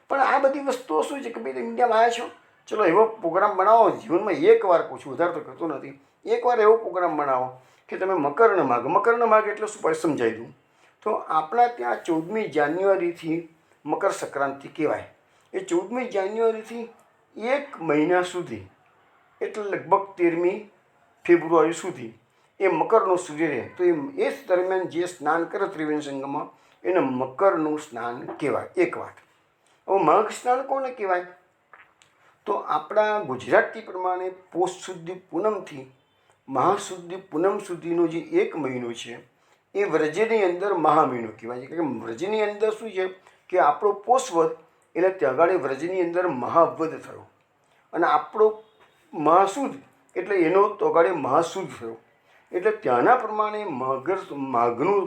પણ આ બધી વસ્તુઓ શું છે કે ભાઈ ઇન્ડિયામાં આવ્યા છો, ચલો એવો પ્રોગ્રામ બનાવો જીવનમાં એકવાર, કહું છું વધારે તો કહેતો નથી, એકવાર એવો પ્રોગ્રામ બનાવો કે તમે મકર ન માગ એટલે શું પડે સમજાવી દઉં. તો આપણા ત્યાં 14મી જાન્યુઆરીથી મકર સંક્રાંતિ કહેવાય. એ 14મી જાન્યુઆરીથી 1 મહિના સુધી એટલે લગભગ 13મી ફેબ્રુઆરી સુધી એ મકરનું સૂર્ય રહે. તો એ દરમિયાન જે સ્નાન કરે ત્રિવેણી સંગમમાં એને મકરનું સ્નાન કહેવાય. એક વાત. હવે માઘ સ્નાન કોને કહેવાય? તો આપણા ગુજરાતી પ્રમાણે પોષ સુધી પૂનમથી મહાસુદી પૂનમ સુધીનો જે 1 મહિનો છે એ વ્રજની અંદર મહા મહિનો કહેવાય છે. કારણ કે વ્રજની અંદર શું છે કે આપણો પોષવદ એટલે ત્યાં આગળ વ્રજની અંદર મહાવદ થયો અને આપણો મહાસુદ એટલે એનો તો આગળ મહાસુદ થયો. એટલે ત્યાંના પ્રમાણે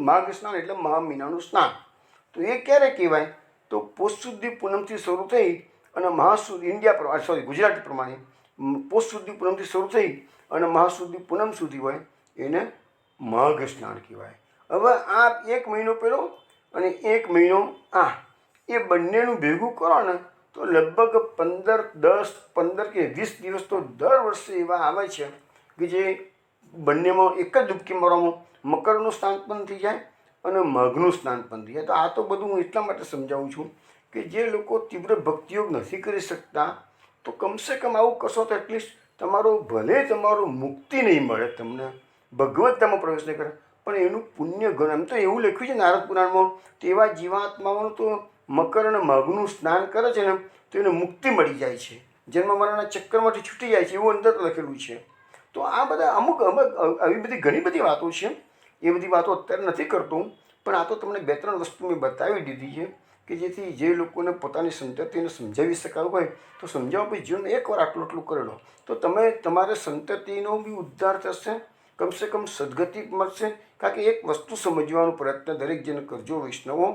માઘ સ્નાન એટલે મહા મહિનાનું સ્નાન. તો એ ક્યારે કહેવાય? તો પોષ સુધી પૂનમથી શરૂ થઈ અને મહાસુદ ગુજરાતી પ્રમાણે પોષ સુધી પૂનમથી શરૂ થઈ અને મહાસુદી પૂનમ સુધી હોય એને માઘ સ્નાન કહેવાય. હવે આ 1 મહિનો પહેલો અને 1 મહિનો આ એ બંનેનું ભેગું કરો ને તો લગભગ 15 કે 20 દિવસ તો દર વર્ષે એવા આવે છે કે જે બંનેમાં એક જ ડૂબકી મારવામાં મકરનું સ્નાન પણ થઈ જાય અને માઘનું સ્નાન પણ થઈ જાય. તો આ તો બધું હું એટલા માટે સમજાવું છું કે જે લોકો તીવ્ર ભક્તિયોગ નથી કરી શકતા તો કમસે કમ આવું કરશો તો એટલીસ્ટ તમારું મુક્તિ નહીં મળે, તમને ભગવદ્ધામાં પ્રવેશ નહીં કરે, પણ એનું પુણ્ય ઘણ. એમ તો એવું લખ્યું છે નારદ પુરાણમાં, તેવા જીવાત્માઓનું તો મકર અને માઘનું સ્નાન કરે છે ને તો એને મુક્તિ મળી જાય છે, જન્મ મરણના ચક્કરમાંથી છૂટી જાય છે, એવું અંદર લખેલું છે. તો આ બધા અમુક આવી બધી ઘણી બધી વાતો છે. એ બધી વાતો અત્યારે નથી કરતો, પણ આ તો તમને 2-3 વસ્તુ મેં બતાવી દીધી છે કે જેથી જે લોકોને પોતાની સંતતિને સમજાવી શકાયું હોય તો સમજાવો. પછી જીવનમાં એકવાર આટલું કરેલો તો તમારે સંતતિનો બી ઉદ્ધાર થશે, કમસે કમ સદગતિ મળશે. કારણ કે એક વસ્તુ સમજવાનો પ્રયત્ન દરેક જણ કરજો વૈષ્ણવો,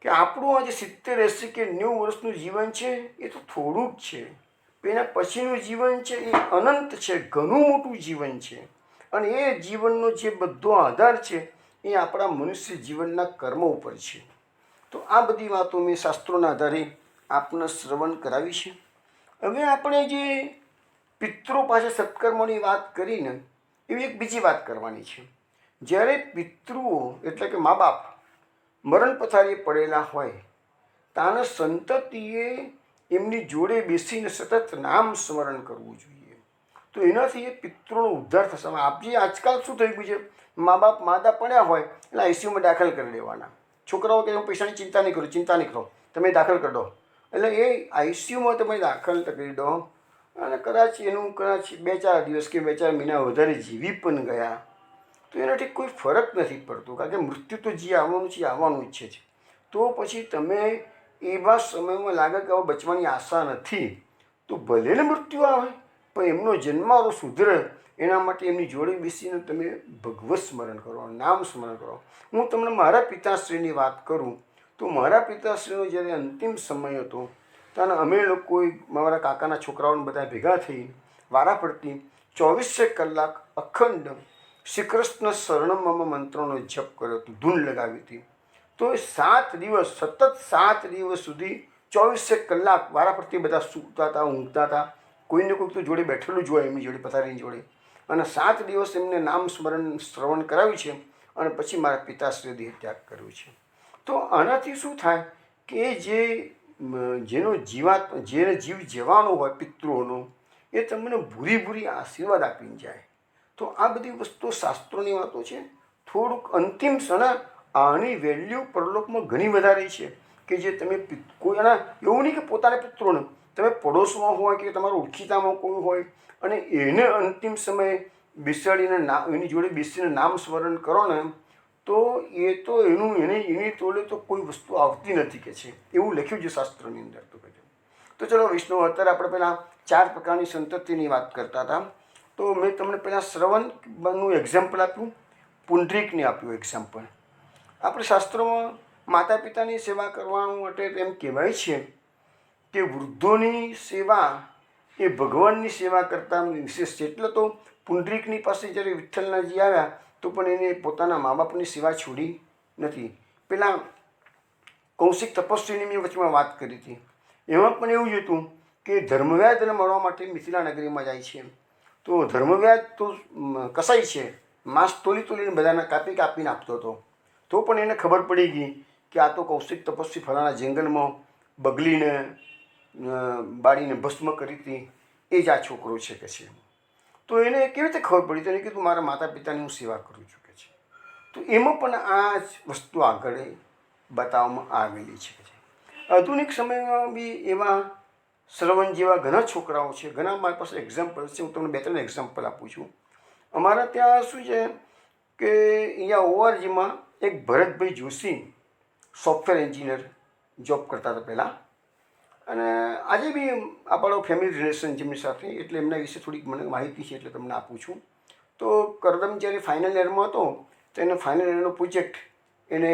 કે આપણું આજે 70, 80 કે 90 વર્ષનું જીવન છે એ તો થોડું જ છે. એના પછીનું જીવન છે એ અનંત છે, ઘણું મોટું જીવન છે. અને એ જીવનનો જે બધો આધાર છે એ આપણા મનુષ્ય જીવનના કર્મ ઉપર છે. તો આ બધી વાતો મેં શાસ્ત્રોના આધારે આપને શ્રવણ કરાવી છે. હવે આપણે જે પિતૃ પાસે સત્કર્મોની વાત કરીને એવી એક બીજી વાત કરવાની છે. જ્યારે પિતૃઓ એટલે કે મા બાપ મરણ પથારીએ પડેલા હોય તાને સંતતિએ એમની જોડે બેસીને સતત નામ સ્મરણ કરવું જોઈએ. તો એનાથી એ પિતૃનો ઉદ્ધાર થશે. આપજી આજકાલ શું થઈ ગયું છે, મા બાપ માદા પડ્યા હોય એટલે આઈસીયુમાં દાખલ કરી દેવાના. છોકરાઓ કે હું પૈસાની ચિંતા નહીં કરો, તમે દાખલ કરી દો. એટલે એ આઈસીયુમાં તમે દાખલ કરી દો અને કદાચ 2-4 દિવસ કે 2-4 મહિના વધારે જીવી પણ ગયા તો એનાથી કોઈ ફરક નથી પડતો, કારણ કે મૃત્યુ તો જે આવવાનું છે એ આવવાનું જ છે. તો પછી તમે એવા સમયમાં લાગે કે હવે બચવાની આશા નથી તો ભલે ને મૃત્યુ આવે પણ એમનો જન્મારો સુધરે એના માટે એમની જોડે બેસીને તમે ભગવત સ્મરણ કરો, નામ સ્મરણ કરો. હું તમને મારા પિતાશ્રીની વાત કરું તો મારા પિતાશ્રીનો જ્યારે અંતિમ સમય હતો ત્યારે અમે લોકોએ મારા કાકાના છોકરાઓને બધા ભેગા થઈ વારાફરતી 24 કલાક અખંડ શ્રી કૃષ્ણ શરણમ મંત્રોનો જપ કર્યો હતો, ધૂન લગાવી હતી. તો 7 દિવસ સતત 7 દિવસ સુધી 24 કલાક વારાફરતી બધા સૂતા હતા, ઊંઘતા હતા. કોઈને કોઈક તો જોડે બેઠેલું જ હોય એમની જોડે, પથારીની જોડે. અને 7 દિવસ એમને નામ શ્રવણ કરાવ્યું છે અને પછી મારા પિતાશ્રીએ દેહ ત્યાગ કર્યો છે. તો આનાથી શું થાય કે જેનો જીવ જવાનો હોય પિતૃઓનો એ તમને ભૂરી આશીર્વાદ આપીને જાય. તો આ બધી વસ્તુઓ શાસ્ત્રોની વાતો છે. થોડુંક અંતિમ ક્ષણ આની વેલ્યુ પરલોકમાં ઘણી વધારે છે કે જે તમે કોઈના એવું નહીં કે પોતાના પિતૃઓને તમે પડોશમાં હોય કે તમારા ઓળખીતામાં કોઈ હોય અને એને અંતિમ સમયે બેસાડીને એની જોડે બેસીને નામ સ્મરણ કરો ને તો એ તો એની તોલે તો કોઈ વસ્તુ આવતી નથી કે છે, એવું લખ્યું છે શાસ્ત્રની અંદર. તો ચલો વિષ્ણુ, અત્યારે આપણે પહેલાં 4 પ્રકારની સંતતિની વાત કરતા હતા. તો મેં તમને પહેલાં શ્રવણનું એક્ઝામ્પલ આપ્યું, પુંડરીકને આપ્યું એક્ઝામ્પલ. આપણે શાસ્ત્રોમાં માતા પિતાની સેવા કરવાનું માટે એમ કહેવાય છે કે વૃદ્ધોની સેવા એ ભગવાનની સેવા કરતાં વિશેષ છે. એટલે તો પુંડરીકની પાસે જ્યારે વિઠ્ઠલનાથજી આવ્યા તો પણ એને પોતાના મા બાપની સેવા છોડી નથી. પેલા કૌશિક તપસ્વીની મેં વચમાં વાત કરી હતી, એમાં પણ એવું જ હતું કે ધર્મવ્યાજને મળવા માટે મિથિલા નગરીમાં જાય છે. તો ધર્મવ્યાજ તો કસાઈ છે, માંસ તોલીને બધાને કાપીને આપતો હતો. તો પણ એને ખબર પડી ગઈ કે આ તો કૌશિક તપસ્વી ફલાણા જંગલમાં બગલીને બાળીને ભસ્મ કરી હતી, એ જ આ છોકરો છે કે છે. તો એને કેવી રીતે ખબર પડી? તો એને કીધું મારા માતા પિતાની હું સેવા કરું છું કે છે. તો એમાં પણ આ જ વસ્તુ આગળ બતાવવામાં આવેલી છે. આધુનિક સમયમાં બી એવા શ્રવણ જેવા ઘણા છોકરાઓ છે, ઘણા મારી પાસે એક્ઝામ્પલ છે. હું તમને 2-3 એક્ઝામ્પલ આપું છું. અમારા ત્યાં શું છે કે અહીંયા ઓઆરજીમાં એક Bharatbhai Joshi software engineer job કરતા હતા પહેલાં, અને આજે બી આપણો ફેમિલી રિલેશન જેમની સાથે, એટલે એમના વિશે થોડીક મને માહિતી છે એટલે તમને આપું છું. તો કરદમ જ્યારે ફાઇનલ યરમાં હતો તો એને ફાઇનલ યરનો પ્રોજેક્ટ એને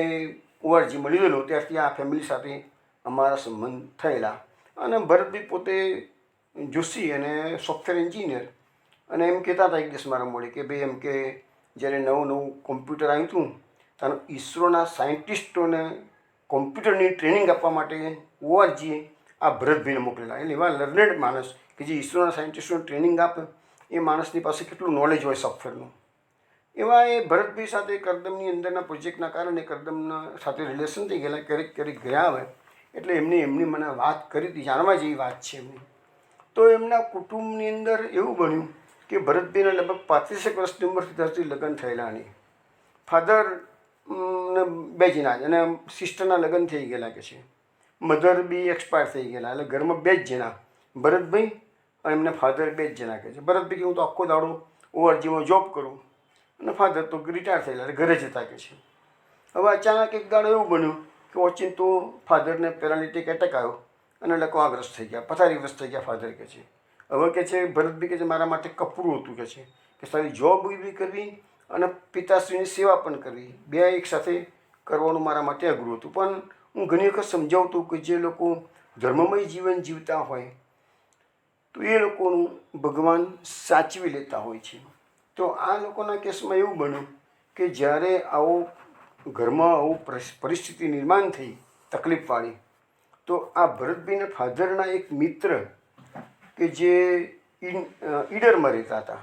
ઓઆરજીમાં લીધેલો, ત્યારથી આ ફેમિલી સાથે અમારા સંબંધ થયેલા. અને ભરતભાઈ પોતે જોશી અને સોફ્ટવેર એન્જિનિયર, અને એમ કહેતા હતા એક દિવસ મારા મોડે કે ભાઈ એમ કે જ્યારે નવું કોમ્પ્યુટર આવ્યું હતું ત્યારે ઈસરોના સાયન્ટિસ્ટોને કોમ્પ્યુટરની ટ્રેનિંગ આપવા માટે ઓઆરજીએ આ ભરતભાઈને મોકલેલા. એટલે એવા લર્નેડ માણસ કે જે ઈસરોના સાયન્ટિસ્ટોને ટ્રેનિંગ આપે એ માણસની પાસે કેટલું નોલેજ હોય સોફ્ટવેરનું. એવા એ ભરતભાઈ સાથે કરદમની અંદરના પ્રોજેક્ટના કારણે કરદમના સાથે રિલેશન થઈ ગયેલા, ક્યારેક ગયા આવે એટલે એમની મને વાત કરી હતી, જાણવા જેવી વાત છે એમની. તો એમના કુટુંબની અંદર એવું બન્યું કે ભરતભાઈના લગભગ 35 વર્ષની ઉંમર ત્યારથી લગ્ન થયેલા નહીં. ફાધર ને 2 જણા અને સિસ્ટરના લગ્ન થઈ ગયેલા કે છે. મધર બી એક્સપાયર થઈ ગયેલા. એટલે ઘરમાં 2 જ જણા, ભરતભાઈ અને એમના ફાધર 2 જ જણા કે છે. ભરતભાઈ કે હું તો આખો દાડો ઓઆરજીમાં જોબ કરું અને ફાધર તો રિટાયર થયેલા એટલે ઘરે જતા કે છે. હવે અચાનક એક દાડો એવું બન્યું કે ઓચિંતો ફાધરને પેરાલિટિક એટેક આવ્યો અને લકવાગ્રસ્ત થઈ ગયા, પથારીગ્રસ્ત થઈ ગયા ફાધર કે છે. હવે કે છે ભરતભાઈ કે છે મારા માટે કપરું હતું કે સારી જોબ બી કરવી અને પિતાશ્રીની સેવા પણ કરવી, 2 એક સાથે કરવાનું મારા માટે અઘરું હતું. પણ હું ઘણી વખત સમજાવતું કે જે લોકો ધર્મમય જીવન જીવતા હોય તો એ લોકોનું ભગવાન સાચવી લેતા હોય છે. તો આ લોકોના કેસમાં એવું બન્યું કે જ્યારે ઘરમાં આવું પરિસ્થિતિ નિર્માણ થઈ તકલીફવાળી, તો આ ભરતભાઈના ફાધરના એક મિત્ર કે જે ઈડરમાં રહેતા હતા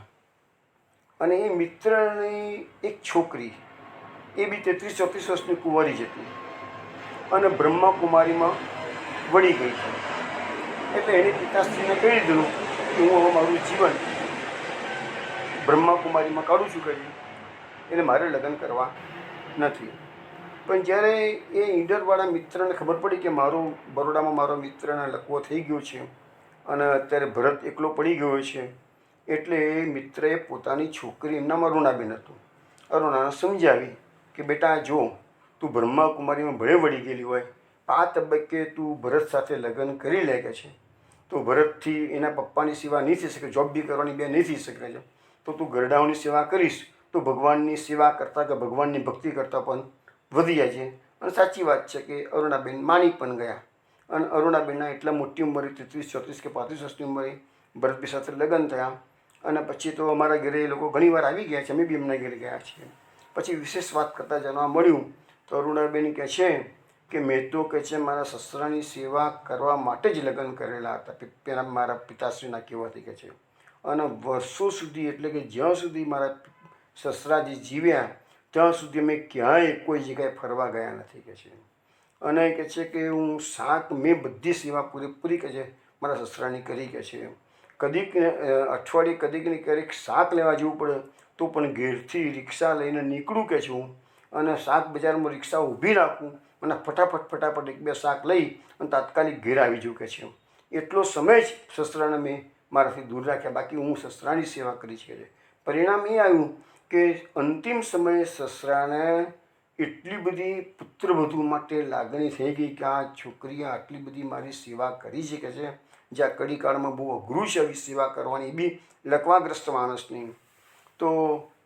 અને એ મિત્રની એક છોકરી એ બી 33-34 વર્ષની કુંવારી જ હતી અને બ્રહ્માકુમારીમાં વળી ગઈ હતી. એટલે એની પિતાશ્રીને કહી દીધું કે હું હવે મારું જીવન બ્રહ્માકુમારીમાં કાઢું છું કરી એટલે મારે લગ્ન કરવા નથી. પણ જ્યારે એ ઈડરવાળા મિત્રને ખબર પડી કે બરોડામાં મારો મિત્રને લકવો થઈ ગયો છે અને અત્યારે ભરત એકલો પડી ગયો છે, એટલે એ મિત્રએ પોતાની છોકરી, એમનામાં અરુણાબેન હતું, અરુણાને સમજાવી કે બેટા જો તું બ્રહ્માકુમારીમાં ભલે વળી ગયેલી હોય, આ તબક્કે તું ભરત સાથે લગ્ન કરી લે કે છે તો ભરતથી એના પપ્પાની સેવા નહીં થઈ શકે, જોબ બી કરવાની બે નહીં થઈ શકે છે, તો તું ગરડાઓની સેવા કરીશ તો ભગવાનની સેવા કરતાં કે ભગવાનની ભક્તિ કરતાં પણ વધી જાય છે. અને સાચી વાત છે કે અરુણાબેન માની પણ ગયા અને અરુણાબેનના એટલા મોટી ઉંમરે 33-34 કે 35 વર્ષની ઉંમરે ભરતભાઈ સાથે લગ્ન થયા. અને પછી તો અમારા ઘરે એ લોકો ઘણીવાર આવી ગયા છે, અમે બી એમના ઘરે ગયા છીએ. પછી વિશેષ વાત કરતાં જાણવા મળ્યું તો અરુણાબેન કહે છે કે મેં તો કહે છે મારા સસરાની સેવા કરવા માટે જ લગ્ન કરેલા હતા, પેલા મારા પિતાશ્રીના કહેવાથી કે છે. અને વર્ષો સુધી એટલે કે જ્યાં સુધી મારા સસરાજી જીવ્યા ત્યાં સુધી અમે ક્યાંય કોઈ જગ્યાએ ફરવા ગયા નથી કે છે. અને કહે છે કે મેં બધી સેવા પૂરેપૂરી કે છે મારા સસરાની કરી કે છે. કદીક અઠવાડિયે કદીક ને ક્યારેક શાક લેવા જવું પડે તો પણ ઘેરથી રિક્ષા લઈને નીકળું કે છું અને શાક બજારમાં રિક્ષા ઊભી રાખું અને ફટાફટ 1-2 શાક લઈ અને તાત્કાલિક ઘેર આવી જવું કે છે. એટલો સમય જ સસરાને મેં મારાથી દૂર રાખ્યા, બાકી હું સસરાની સેવા કરી છે. પરિણામ એ આવ્યું કે અંતિમ સમયે સસરાને એટલી બધી પુત્રવધુ માટે લાગણી થઈ ગઈ કે આ છોકરીએ આટલી બધી મારી સેવા કરી છે કે છે, જ્યાં કડીકાળમાં બહુ અઘરું છે આવી સેવા કરવાની, એ બી લકવાગ્રસ્ત માણસની. તો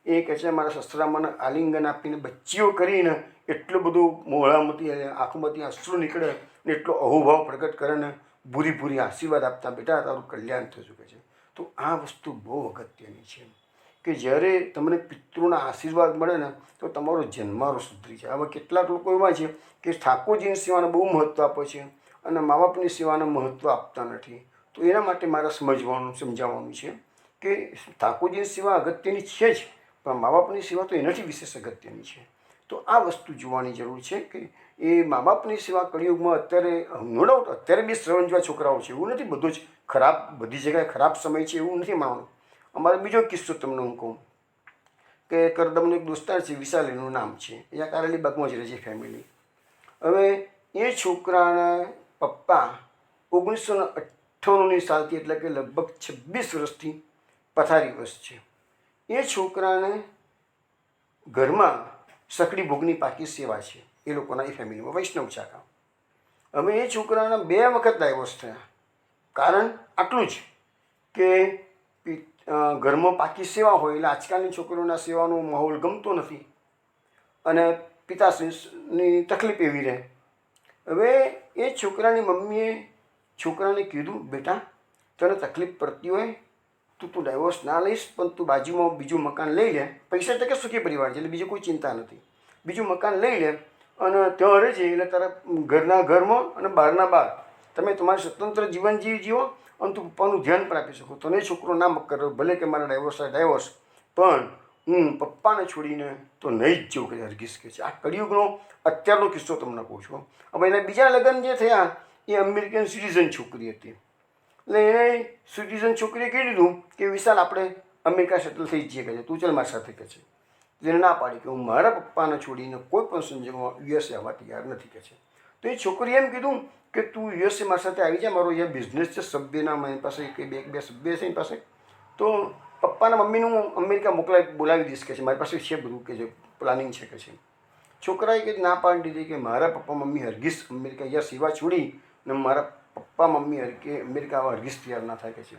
એ કહે છે મારા સસરા મને આલિંગન આપીને બચ્ચીઓ કરીને એટલું બધું મોઢામાંથી આંખમાંથી અશ્રુ નીકળે ને એટલો અહોભાવ પ્રગટ કરે ને ભૂરી આશીર્વાદ આપતા બેટા તારું કલ્યાણ થયું કે છે. તો આ વસ્તુ બહુ અગત્યની છે કે જ્યારે તમને પિતૃના આશીર્વાદ મળે ને તો તમારો જન્મારો સુધરી જાય. હવે કેટલાક લોકો એવા છે કે ઠાકોરજીની સેવાને બહુ મહત્ત્વ આપે છે અને મા બાપની સેવાને મહત્ત્વ આપતા નથી. તો એના માટે મારે સમજાવવાનું છે કે ઠાકોરજીની સેવા અગત્યની છે જ, પણ મા બાપની સેવા તો એનાથી વિશેષ અગત્યની છે. તો આ વસ્તુ જોવાની જરૂર છે કે એ મા બાપની સેવા કળિયુગમાં અત્યારે નો ડાઉટ અત્યારે બી શ્રવણ જેવા છોકરાઓ છે, એવું નથી બધું જ ખરાબ, બધી જગ્યાએ ખરાબ સમય છે એવું નથી માનવાનું. અમારો બીજો કિસ્સો તમને હું કહું કે કરદમનો એક દોસ્તાર છે, વિશાલ એનું નામ છે, અહીંયા કારેલીબાગમાં જ રહે છે ફેમિલી. હવે એ છોકરાના પપ્પા 1998ની સાલથી એટલે કે લગભગ 26 વર્ષથી પથારીગ્રસ્ત છે. એ છોકરાને ઘરમાં સકડી ભોગની પાકી સેવા છે એ લોકોના, એ ફેમિલીમાં વૈષ્ણવ ચાકા. હવે એ છોકરાના 2 વખત ડાયવોર્સ થયા. કારણ આટલું જ કે ઘરમાં પાકી સેવા હોય એટલે આજકાલની છોકરીઓના સેવાનો માહોલ ગમતો નથી અને પિતાશ્રીની તકલીફ એવી રહે. હવે એ છોકરાની મમ્મીએ છોકરાને કીધું બેટા તને તકલીફ પડતી હોય તું ડાયવોર્સ ના લઈશ, પણ તું બાજુમાં બીજું મકાન લઈ લે, પૈસા ટકે સુખી પરિવાર છે એટલે બીજું કોઈ ચિંતા નથી, બીજું મકાન લઈ લે અને ત્યાં રહે છે એટલે તારા ઘરના ઘરમાં અને બહારના બહાર તમે તમારું સ્વતંત્ર જીવન જીવો અને તું પપ્પાનું ધ્યાન પણ આપી શકો. તને છોકરો ના કરો ભલે કે મારા ડાયવોર્સ, પણ હું પપ્પાને છોડીને તો નહીં જ જવું કે હરગીઝ કે છે. આ કળિયુગનો અત્યારનો કિસ્સો તમને કહું છું. હવે એના બીજા લગ્ન જે થયા એ અમેરિકન સિટીઝન છોકરી હતી. એટલે એને સિટીઝન છોકરીએ કહી દીધું કે વિશાલ આપણે અમેરિકા સેટલ થઈ જઈએ કહે છે, તું ચાલ મારી સાથે કહે છે. જેને ના પાડી કે હું મારા પપ્પાને છોડીને કોઈ પણ સંજોગોમાં યુએસએ આવવા તૈયાર નથી કહે છે. તો એ છોકરીએ એમ કીધું કે તું યુએસએ મારી સાથે આવી જા, મારો અહીંયા બિઝનેસ છે સભ્યના, મારી પાસે કંઈ બે સભ્ય છે એની પાસે, તો પપ્પાના મમ્મીનું હું અમેરિકા બોલાવી દઈશ કે છે, મારી પાસે છે બધું કે છે, પ્લાનિંગ છે કે છે. છોકરાએ કે ના પાડી દીધી કે મારા પપ્પા મમ્મી હરગીઝ અમેરિકા અહીંયા સેવા છોડી ને મારા પપ્પા મમ્મી કે અમેરિકા આવા હરગીઝ તૈયાર ના થાય કે છે.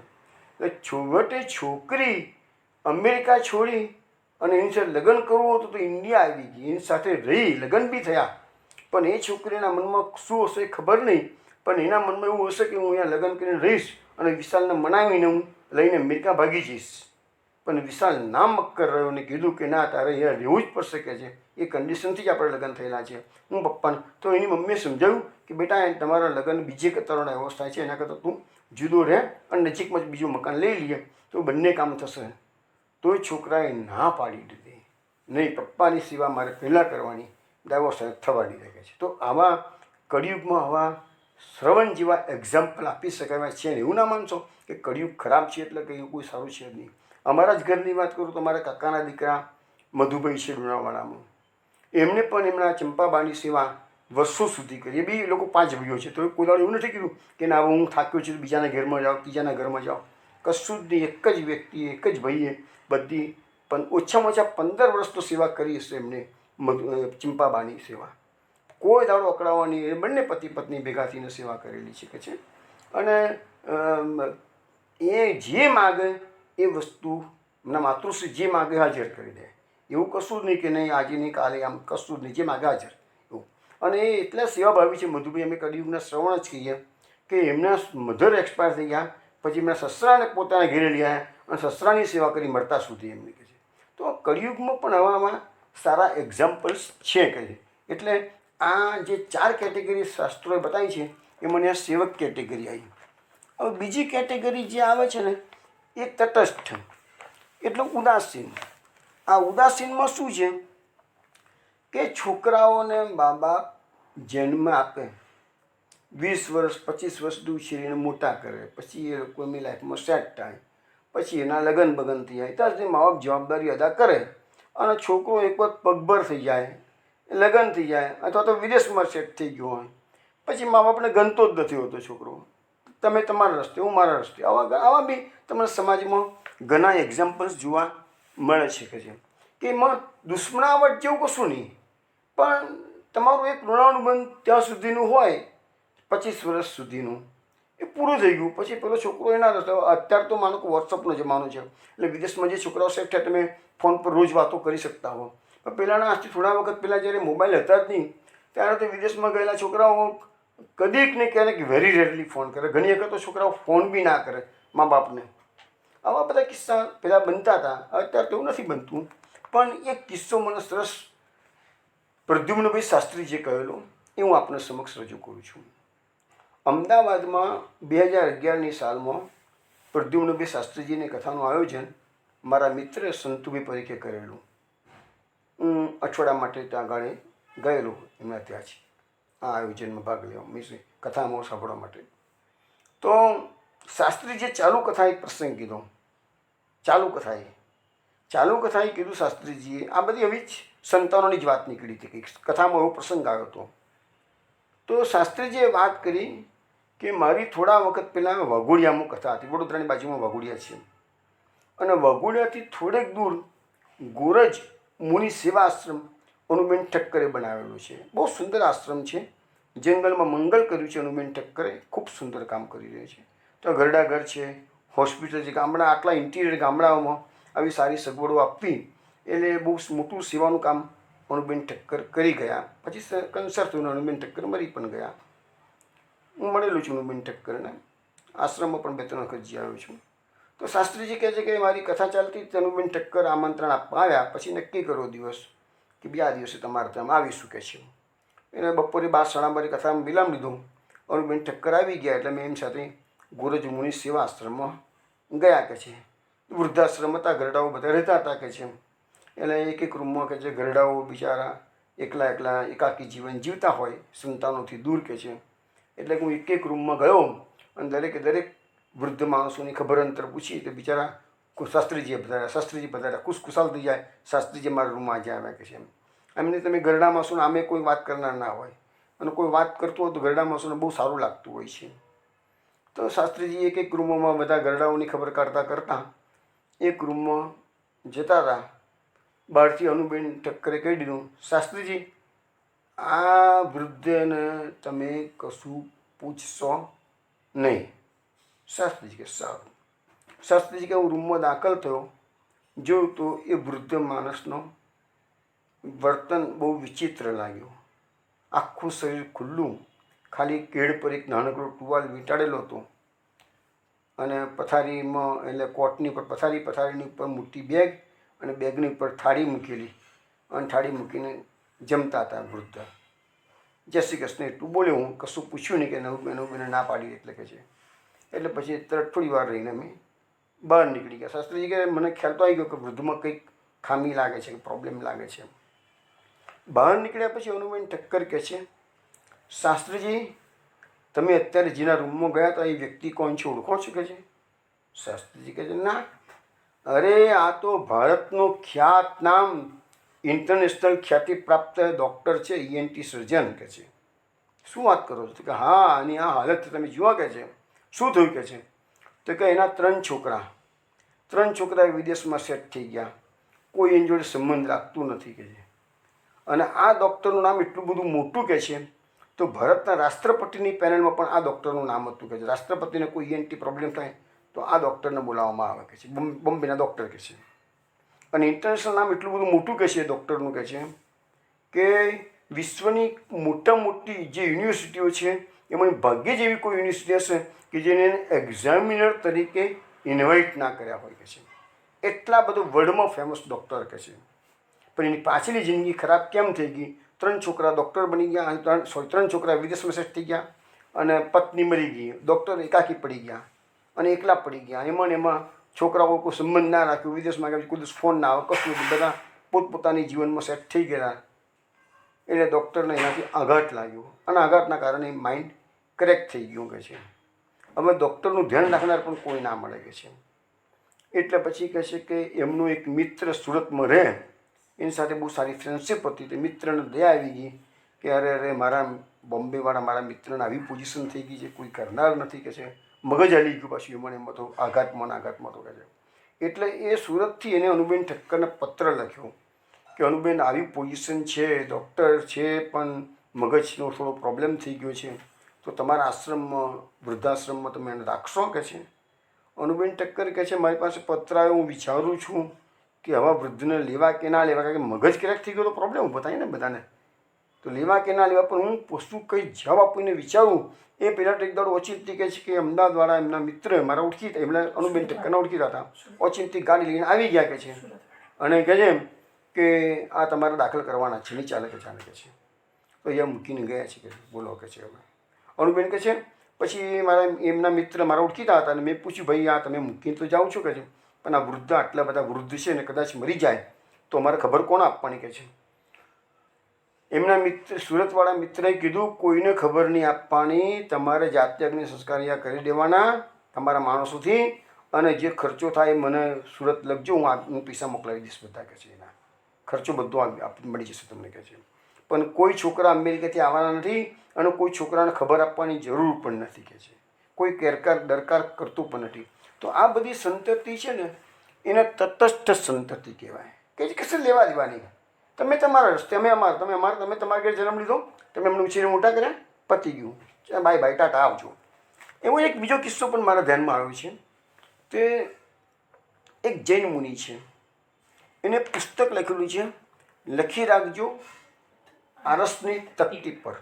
એટલે છોવટે છોકરી અમેરિકા છોડી અને એની સાથે લગ્ન કરવું હતું તો ઇન્ડિયા આવી ગઈ, એની સાથે રહી, લગ્ન બી થયા. પણ એ છોકરીના મનમાં શું હશે એ ખબર નહીં, પણ એના મનમાં એવું હશે કે હું અહીંયા લગ્ન કરીને રહીશ અને વિશાલને મનાવીને હું લઈને અમેરિકા ભાગી જઈશ. પણ વિશાલ ના મક્કર રહ્યો ને કીધું કે ના, તારે અહીંયા રહેવું જ પડશે કે છે, એ કન્ડિશનથી જ આપણે લગ્ન થયેલા છે હું પપ્પાને. તો એની મમ્મીએ સમજાવ્યું કે બેટા તમારા લગ્ન બીજે કતારોના એવો થાય છે, એના કરતાં તું જુદો રહે અને નજીકમાં જ બીજું મકાન લઈ લઈએ તો બંને કામ થશે. તો એ છોકરાએ ના પાડી દીધી, નહીં પપ્પાની સેવા મારે પહેલાં કરવાની, ડાયવોર્સ થવાની રહે છે. તો આવા કળિયુગમાં આવા શ્રવણ જેવા એક્ઝામ્પલ આપી શકાય છે. એવું ના માનશો કે કળિયુગ ખરાબ છે એટલે કંઈ કોઈ સારું છે જ નહીં. અમારા જ ઘરની વાત કરું તો મારા કાકાના દીકરા મધુભાઈ છે લુણાવાડામાં, એમને પણ એમના ચંપાબાની સેવા વર્ષો સુધી કરી. એ બી લોકો 5 ભાઈઓ છે, તો કોઈ દાડો એવું નથી કીધું કે ના હવે હું થાક્યો છું બીજાના ઘરમાં જાઓ, ત્રીજાના ઘરમાં જાઓ, કશું જ નહીં. એક જ વ્યક્તિએ, એક જ ભાઈએ બધી પણ ઓછામાં ઓછા 15 વર્ષ તો સેવા કરી હશે એમને, ચંપાબાની સેવા. કોઈ દાડો અકળાવવાની, એ બંને પતિ પત્ની ભેગા થઈને સેવા કરેલી છે કે છે. અને એ જે માગે એ વસ્તુ એમના માતૃશ્રી જે માગે હાજર કરી દે. એવું કશું જ નહીં કે નહીં આજે નહીં કાલે, આમ કશું જ નહીં, જે માગે હાજર એવું. અને એ એટલા સેવાભાવી છે મધુભાઈ, અમે કળિયુગના શ્રવણ જ કહીએ કે એમના મધર એક્સપાયર થઈ ગયા પછી એમના સસરાને પોતાના ઘેરે લઈ આવ્યા અને સસરાની સેવા કરી મળતા સુધી એમને કહે છે. તો કળિયુગમાં પણ આવા સારા એક્ઝામ્પલ્સ છે કહે છે. એટલે આ જે 4 કેટેગરી શાસ્ત્રોએ બતાવી છે એ મને આ સેવક કેટેગરી આવી. હવે બીજી કેટેગરી જે આવે છે ને એ તટસ્થ, એટલે ઉદાસીન. આ ઉદાસીનમાં શું છે કે છોકરાઓને મા બાપ જન્મ આપે, 20 વર્ષ 25 વર્ષ ઉછેરીને મોટા કરે, પછી એ લોકો એમની લાઈફમાં સેટ થાય, પછી એના લગ્ન બગન થઈ જાય, ત્યાં સુધી મા બાપ જવાબદારી અદા કરે અને છોકરો એક વખત પગભર થઈ જાય, લગ્ન થઈ જાય અથવા તો વિદેશમાં સેટ થઈ ગયો હોય, પછી મા બાપને ગમતો જ નથી હોતો છોકરો, તમે તમારા રસ્તે હું મારા રસ્તે. આવા બી તમને સમાજમાં ઘણા એક્ઝામ્પલ્સ જોવા મળે છે કે એમાં દુશ્મનાવટ જેવું કશું નહીં, પણ તમારું એક ઋણાનુબંધ ત્યાં સુધીનું હોય 25 વર્ષ સુધીનું, એ પૂરું થઈ ગયું. પછી પેલો છોકરો એના રસ્તે. અત્યારે તો માનો કે વોટ્સઅપનો જમાનો છે, એટલે વિદેશમાં જે છોકરાઓ સેટ થયા તમે ફોન પર રોજ વાતો કરી શકતા હો. પણ પહેલાંના આજથી થોડા વખત પહેલાં જ્યારે મોબાઈલ હતા જ નહીં ત્યારે તો વિદેશમાં ગયેલા છોકરાઓ કદીક ને ક્યારેક વેરી રેરલી ફોન કરે, ઘણી વખત તો છોકરાઓ ફોન બી ના કરે મા બાપને. આવા બધા કિસ્સા પહેલાં બનતા હતા, અત્યારે તો એવું નથી બનતું. પણ એક કિસ્સો મને સરસ પ્રદ્યુમ્નભાઈ શાસ્ત્રી જે કહેલો એ હું આપને સમક્ષ રજૂ કરું છું. અમદાવાદમાં 2011ની સાલમાં પ્રદ્યુમ્નભાઈ શાસ્ત્રીજીની કથાનું આયોજન મારા મિત્ર સંતુભાઈ પરીખે કરેલું. હું અઠવાડિયા માટે ત્યાં આગળ ગયેલો એમના ત્યાં જ આ આયોજનમાં ભાગ લેવા, મીન્સ કથામાં સાંભળવા માટે. તો શાસ્ત્રીજીએ ચાલુ કથા એક પ્રસંગ કીધો. ચાલુ કથાએ કીધું શાસ્ત્રીજીએ, આ બધી આવી જ સંતાનોની જ વાત નીકળી હતી, કંઈક કથામાં એવો પ્રસંગ આવ્યો હતો. તો શાસ્ત્રીજીએ વાત કરી કે મારી થોડા વખત પહેલાં વાઘોડિયામાં કથા હતી, વડોદરાની બાજુમાં વાઘોડિયા છે, અને વાઘોડિયાથી થોડેક દૂર ગોરજ મુનિ સેવા આશ્રમ અનુબેન ઠક્કરે બનાવેલો છે. બહુ સુંદર આશ્રમ છે, જંગલમાં મંગલ કર્યું છે અનુબેન ઠક્કરે, ખૂબ સુંદર કામ કરી રહ્યો છે. તો ઘરડા ઘર છે, હોસ્પિટલ છે, ગામડા આટલા ઇન્ટિરિયર ગામડાઓમાં આવી સારી સગવડો આપવી, એટલે બહુ મોટું સેવાનું કામ અનુબેન ઠક્કર કરી ગયા. પછી કંસર થયું, અનુબેન ઠક્કર મરી પણ ગયા. હું મળેલું છું અનુબેન ઠક્કરને, આશ્રમમાં પણ 2-3 વખત જઈ આવ્યો છું. તો શાસ્ત્રીજી કહે છે કે મારી કથા ચાલતી અનુબેન ઠક્કર આમંત્રણ આપવા આવ્યા, પછી નક્કી કરો દિવસ કે 2 દિવસે તમારે ત્યાં આવીશું કે છે. એને બપોરે 12-12 કથામાં વિલામ લીધું. અનુબેન ઠક્કર આવી ગયા એટલે મેં એમ સાથે ગોરજ મુનિ સેવા આશ્રમમાં ગયા કે છે. વૃદ્ધાશ્રમ હતા, ઘરડાઓ બધા રહેતા હતા કે છે. એટલે એક રૂમમાં કે છે ઘરડાઓ બિચારા એકલા એકાકી જીવન જીવતા હોય સંતાનોથી દૂર કે છે. એટલે હું એક રૂમમાં ગયો અને દરેક વૃદ્ધ માણસોની ખબર અંતર પૂછી તો બિચારા શાસ્ત્રીજી પધાર્યા ખુશખુશાલ થઈ જાય. શાસ્ત્રીજી મારા રૂમમાં આજે આવ્યા કે છે એમને તમે ગરડા માણસોને આમે કોઈ વાત કરનાર ના હોય અને કોઈ વાત કરતું હોય તો ગરડા માણસોને બહુ સારું લાગતું હોય છે. તો શાસ્ત્રીજી એક રૂમમાં બધા ગરડાઓની ખબર કાઢતા એક રૂમમાં જતા હતા. બહારથી અનુબેન ઠક્કરે કહી દીધું, શાસ્ત્રીજી આ વૃદ્ધને તમે કશું પૂછશો નહીં. શાસ્ત્રીજી કે સારું. શાસ્ત્રીજી કે હું રૂમમાં દાખલ થયો, જોયું તો એ વૃદ્ધ માણસનો વર્તન બહુ વિચિત્ર લાગ્યું. આખું શરીર ખુલ્લું, ખાલી કેળ પર એક નાનકડો ટુવાલ વીંટાળેલો હતો અને પથારીમાં એટલે કોટની ઉપર પથારીની ઉપર મોટી બેગ અને બેગની ઉપર થાળી મૂકેલી અને થાળી મૂકીને જમતા હતા વૃદ્ધ. જય શ્રી કૃષ્ણ એટલું બોલ્યો, હું કશું પૂછ્યું નહીં કે નવું ના પાડી એટલે કે છે. એટલે પછી તરત થોડી વાર રહીને અમે બહાર નીકળી ગયા. શાસ્ત્રીજી કે મને ખ્યાલ તો આવી ગયો કે વૃદ્ધમાં કંઈક ખામી લાગે છે, પ્રોબ્લેમ લાગે છે. બહાર નીકળ્યા પછી અનુબેન ઠક્કર કહે છે, શાસ્ત્રીજી તમે અત્યારે જેના રૂમમાં ગયા હતા એ વ્યક્તિ કોણ છે, ઓળખો છો કે છે? શાસ્ત્રીજી કહે છે, ના, અરે આ તો ભારતનો ખ્યાતનામ ઇન્ટરનેશનલ ખ્યાતિ પ્રાપ્ત ડૉક્ટર છે, ENT સર્જન કે છે. શું વાત કરો છો? કે હા, આની આ હાલત તમે જુઓ કે છે. શું થયું કે છે? તો કે એના 3 છોકરા વિદેશમાં સેટ થઈ ગયા, કોઈ એની જોડે સંબંધ રાખતું નથી કે છે. અને આ ડૉક્ટરનું નામ એટલું બધું મોટું કે છે તો ભારતના રાષ્ટ્રપતિની પેનલમાં પણ આ ડૉક્ટરનું નામ હતું કે છે. રાષ્ટ્રપતિને કોઈ ENT પ્રોબ્લેમ થાય તો આ ડૉક્ટરને બોલાવવામાં આવે કે છે, બોમ્બેના ડૉક્ટર કે છે. અને ઇન્ટરનેશનલ નામ એટલું બધું મોટું કે છે ડૉક્ટરનું કે છે કે વિશ્વની મોટી જે યુનિવર્સિટીઓ છે એમાં ભાગ્યે જ એવી કોઈ યુનિવર્સિટી હશે કે જેને એક્ઝામિનર તરીકે ઇન્વાઇટ ના કર્યા હોય કે છે. એટલા બધું વર્લ્ડમાં ફેમસ ડૉક્ટર કે છે. પણ એની પાછળની જિંદગી ખરાબ કેમ થઈ ગઈ? 3 છોકરા ડૉક્ટર બની ગયા અને 3 છોકરા વિદેશમાં સેટ થઈ ગયા અને પત્ની મરી ગઈ, ડૉક્ટર એકાકી પડી ગયા અને એકલા પડી ગયા. એમાં છોકરાઓ કોઈ સંબંધ ના રાખ્યો, વિદેશમાં ગયા, કોઈ દિવસ ફોન ના આવે, કશું બધા પોતપોતાની જીવનમાં સેટ થઈ ગયા. એટલે ડૉક્ટરને એનાથી આઘાત લાગ્યો અને આઘાતના કારણે માઇન્ડ ક્રેક થઈ ગયું કે છે. હવે ડૉક્ટરનું ધ્યાન રાખનાર પણ કોઈ ના મળે કે છે. એટલે પછી કહે છે કે એમનો એક મિત્ર સુરતમાં રહે, એની સાથે બહુ સારી ફ્રેન્ડશિપ હતી. તે મિત્રને દયા આવી ગઈ કે અરે મારા બોમ્બેવાળા મારા મિત્રને આવી પોઝિશન થઈ ગઈ છે, કોઈ કરનાર નથી કે છે. મગજ હાલી ગયું પાછું એમાં તો આઘાતમાં તો કહે છે. એટલે એ સુરતથી એને અનુબેન ઠક્કરને પત્ર લખ્યો કે અનુબેન આવી પોઝિશન છે, ડૉક્ટર છે પણ મગજનો થોડો પ્રોબ્લેમ થઈ ગયો છે, તો તમારા આશ્રમમાં વૃદ્ધાશ્રમમાં તમે એને રાખશો કે છે. અનુબેન ઠક્કર કહે છે, મારી પાસે પત્ર આવ્યો, હું વિચારું છું કે આવા વૃદ્ધને લેવા કે ના લેવા, કારણ કે મગજ ક્રેક થઈ ગયો તો પ્રોબ્લેમ ઊભો થાય ને બધાને, તો લેવા કે ના લેવા. પણ હું વસ્તુ કંઈ જવાબ આપીને વિચારું એ પહેલાં તો એક દાડો ઓચિંતી કહે છે કે અમદાવાદવાળા એમના મિત્ર મારા ઓળખીતા, એમના અનુબેન ઠક્કરના ઓળખીતા હતા, ઓચિંતી ગાડી લઈને આવી ગયા કે છે અને કહે છે કે આ તમારે દાખલ કરવાના છે, નહીં ચાલે કે ચાલે કે છે. તો અહીંયા મૂકીને ગયા છે કે બોલો કે છે. હવે અનુબેન કહે છે પછી એમના મિત્ર મારા ઓળખીતા હતા અને મેં પૂછ્યું, ભાઈ આ તમે મૂકીને તો જાઓ છો કે છે, પણ આ વૃદ્ધ આટલા બધા વૃદ્ધ છે ને કદાચ મરી જાય તો અમારે ખબર કોણ આપવાની કે છે. એમના મિત્ર સુરતવાળા મિત્રએ કીધું, કોઈને ખબર નહીં આપવાની, તમારે જાતે અગ્નિ સંસ્કાર અહીંયા કરી દેવાના તમારા માણસોથી, અને જે ખર્ચો થાય મને સુરત લખજો, હું પૈસા મોકલાવી દઈશ બધા કે છે. એના ખર્ચો બધો મળી જશે તમને કે છે. પણ કોઈ છોકરા અમેરિકાથી આવવાના નથી અને કોઈ છોકરાને ખબર આપવાની જરૂર પણ નથી કે છે. કોઈ દરકાર કરતું પણ નથી. તો આ બધી સંતતિ છે ને એને તટસ્થ સંતતિ કહેવાય કે કશે લેવા દેવાની. તમે તમારા રસ્તે, તમે તમારા ઘરે જન્મ લીધો, તમે એમને ઉછીને મોટા કર્યા, પતી ગયું, બાય બાય, ટાટા, આવજો. એવો એક બીજો કિસ્સો પણ મારા ધ્યાનમાં આવ્યો છે. તે એક જૈન મુનિ છે, એને પુસ્તક લખેલું છે, લખી રાખજો આરસની તકતી પર.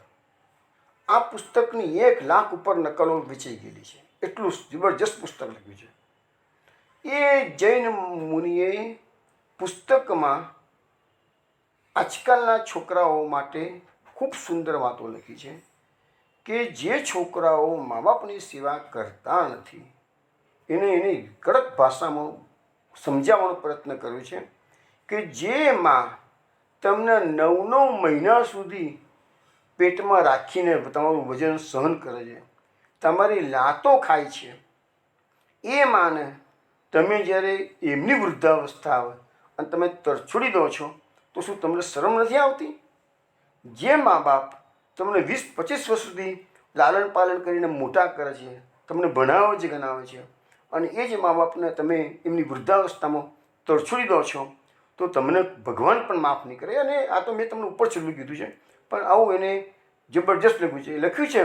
આ પુસ્તકની 1 લાખ ઉપર નકલો વેચાઈ ગયેલી છે, એટલું જબરજસ્ત પુસ્તક લખ્યું છે. એ જૈન મુનિએ પુસ્તકમાં આજકાલના છોકરાઓ માટે ખૂબ સુંદર વાતો લખી છે કે જે છોકરાઓ મા બાપની સેવા કરતા નથી એને કડક ભાષામાં સમજાવવાનો પ્રયત્ન કર્યો છે કે જે માં તમને 9 મહિના સુધી પેટમાં રાખીને તમારું વજન સહન કરે છે, તમારી લાતો ખાય છે, એ માને તમે જ્યારે એમની વૃદ્ધાવસ્થા આવે અને તમે તરછોડી દો છો તો શું તમને શરમ નથી આવતી? જે મા બાપ તમને 20-25 વર્ષ સુધી લાલન પાલન કરીને મોટા કરે છે, તમને ભણાવે છે, ગણાવે છે, અને એ જ મા બાપને તમે એમની વૃદ્ધાવસ્થામાં તરછોડી દો છો તો તમને ભગવાન પણ માફ નહીં કરે. અને આ તો મેં તમને ઉપર છેલ્લું કીધું છે, પણ આવું એને જબરજસ્ત લખ્યું છે. લખ્યું છે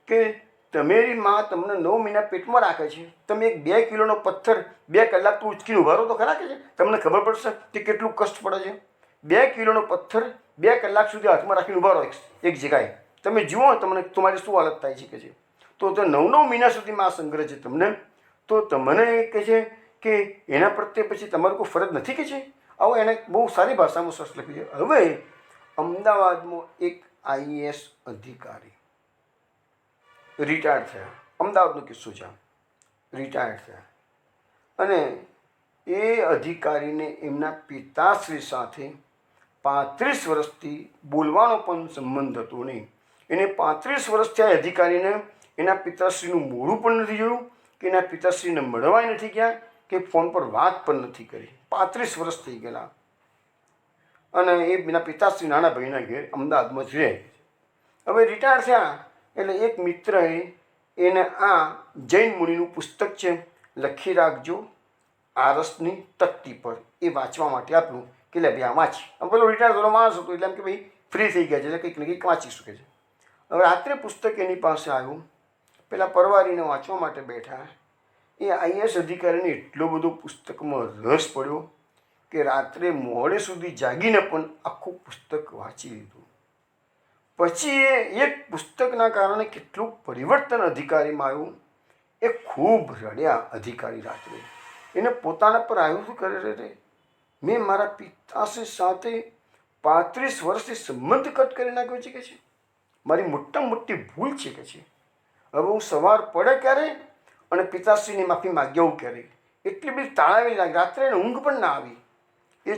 કે તમારી માં તમને 9 મહિના પેટમાં રાખે છે, તમે એક 2 કિલોનો પથ્થર 2 કલાક તો ઉચકીને ઉભા રહો તો ખરા કે છે, તમને ખબર પડશે કે કેટલું કષ્ટ પડે છે. 2 કિલોનો પથ્થર 2 કલાક સુધી હાથમાં રાખીને ઉભા રહો એક જગ્યાએ, તમે જુઓ તમને તમારી શું હાલત થાય છે કે છે. તો 9 મહિના સુધીમાં આ સંગ્રહ છે તમને, તો તમને કહે છે કે એના પ્રત્યે પછી તમારું કોઈ ફરજ નથી કે છે. આવું એને બહુ સારી ભાષામાં સરસ લખ્યું છે. હવે અમદાવાદમાં એક IAS અધિકારી રિટાયર્ડ થયા, અમદાવાદનો કિસ્સો છે, રિટાયર્ડ થયા, અને એ અધિકારીને એમના પિતાશ્રી સાથે 35 વર્ષથી બોલવાનો પણ સંબંધ હતો નહીં. એને 35 વર્ષથી આ અધિકારીને એના પિતાશ્રીનું મોઢું પણ નથી જોયું, કે એના પિતાશ્રીને મળવાય નથી ગયા, કે ફોન પર વાત પણ નથી કરી. 35 વર્ષ થઈ ગયેલા, અને એ એના પિતાશ્રી નાના ભાઈના ઘેર અમદાવાદમાં જ રહે. હવે રિટાયર થયા એટલે એક મિત્રએ એને આ જૈન મુનિનું પુસ્તક છે લખી રાખજો આરસની તકતી પર, એ વાંચવા માટે આપ્યું કે લે ભાઈ આ વાંચી. આમ પેલો રિટાયર થયેલો માણસ હતો એટલે એમ કે ભાઈ ફ્રી થઈ ગયા છે એટલે કંઈક ને કંઈક વાંચી શકે છે. હવે રાત્રે પુસ્તક એની પાસે આવ્યું, પેલા પરવારીને વાંચવા માટે બેઠા. એ IAS અધિકારીને એટલો બધો પુસ્તકમાં રસ પડ્યો કે રાત્રે મોડે સુધી જાગીને પણ આખું પુસ્તક વાંચી લીધું. પછી એ એક પુસ્તકના કારણે કેટલું પરિવર્તન અધિકારીમાં આવ્યું. એ ખૂબ રડ્યા અધિકારી રાત્રે. એને પોતાના પર આવ્યું શું કરે રે, મેં મારા પિતાશ્રી સાથે 35 વર્ષથી સંબંધ કટ કરી નાખ્યો છે કે છે, મારી મોટામાં મોટી ભૂલ છે કે છે. હવે હું સવાર પડે ક્યારે અને પિતાશ્રીની માફી માગ્યા ક્યારે, એટલી બધી તાળાવી લાગી. રાત્રે એને ઊંઘ પણ ના આવી. એ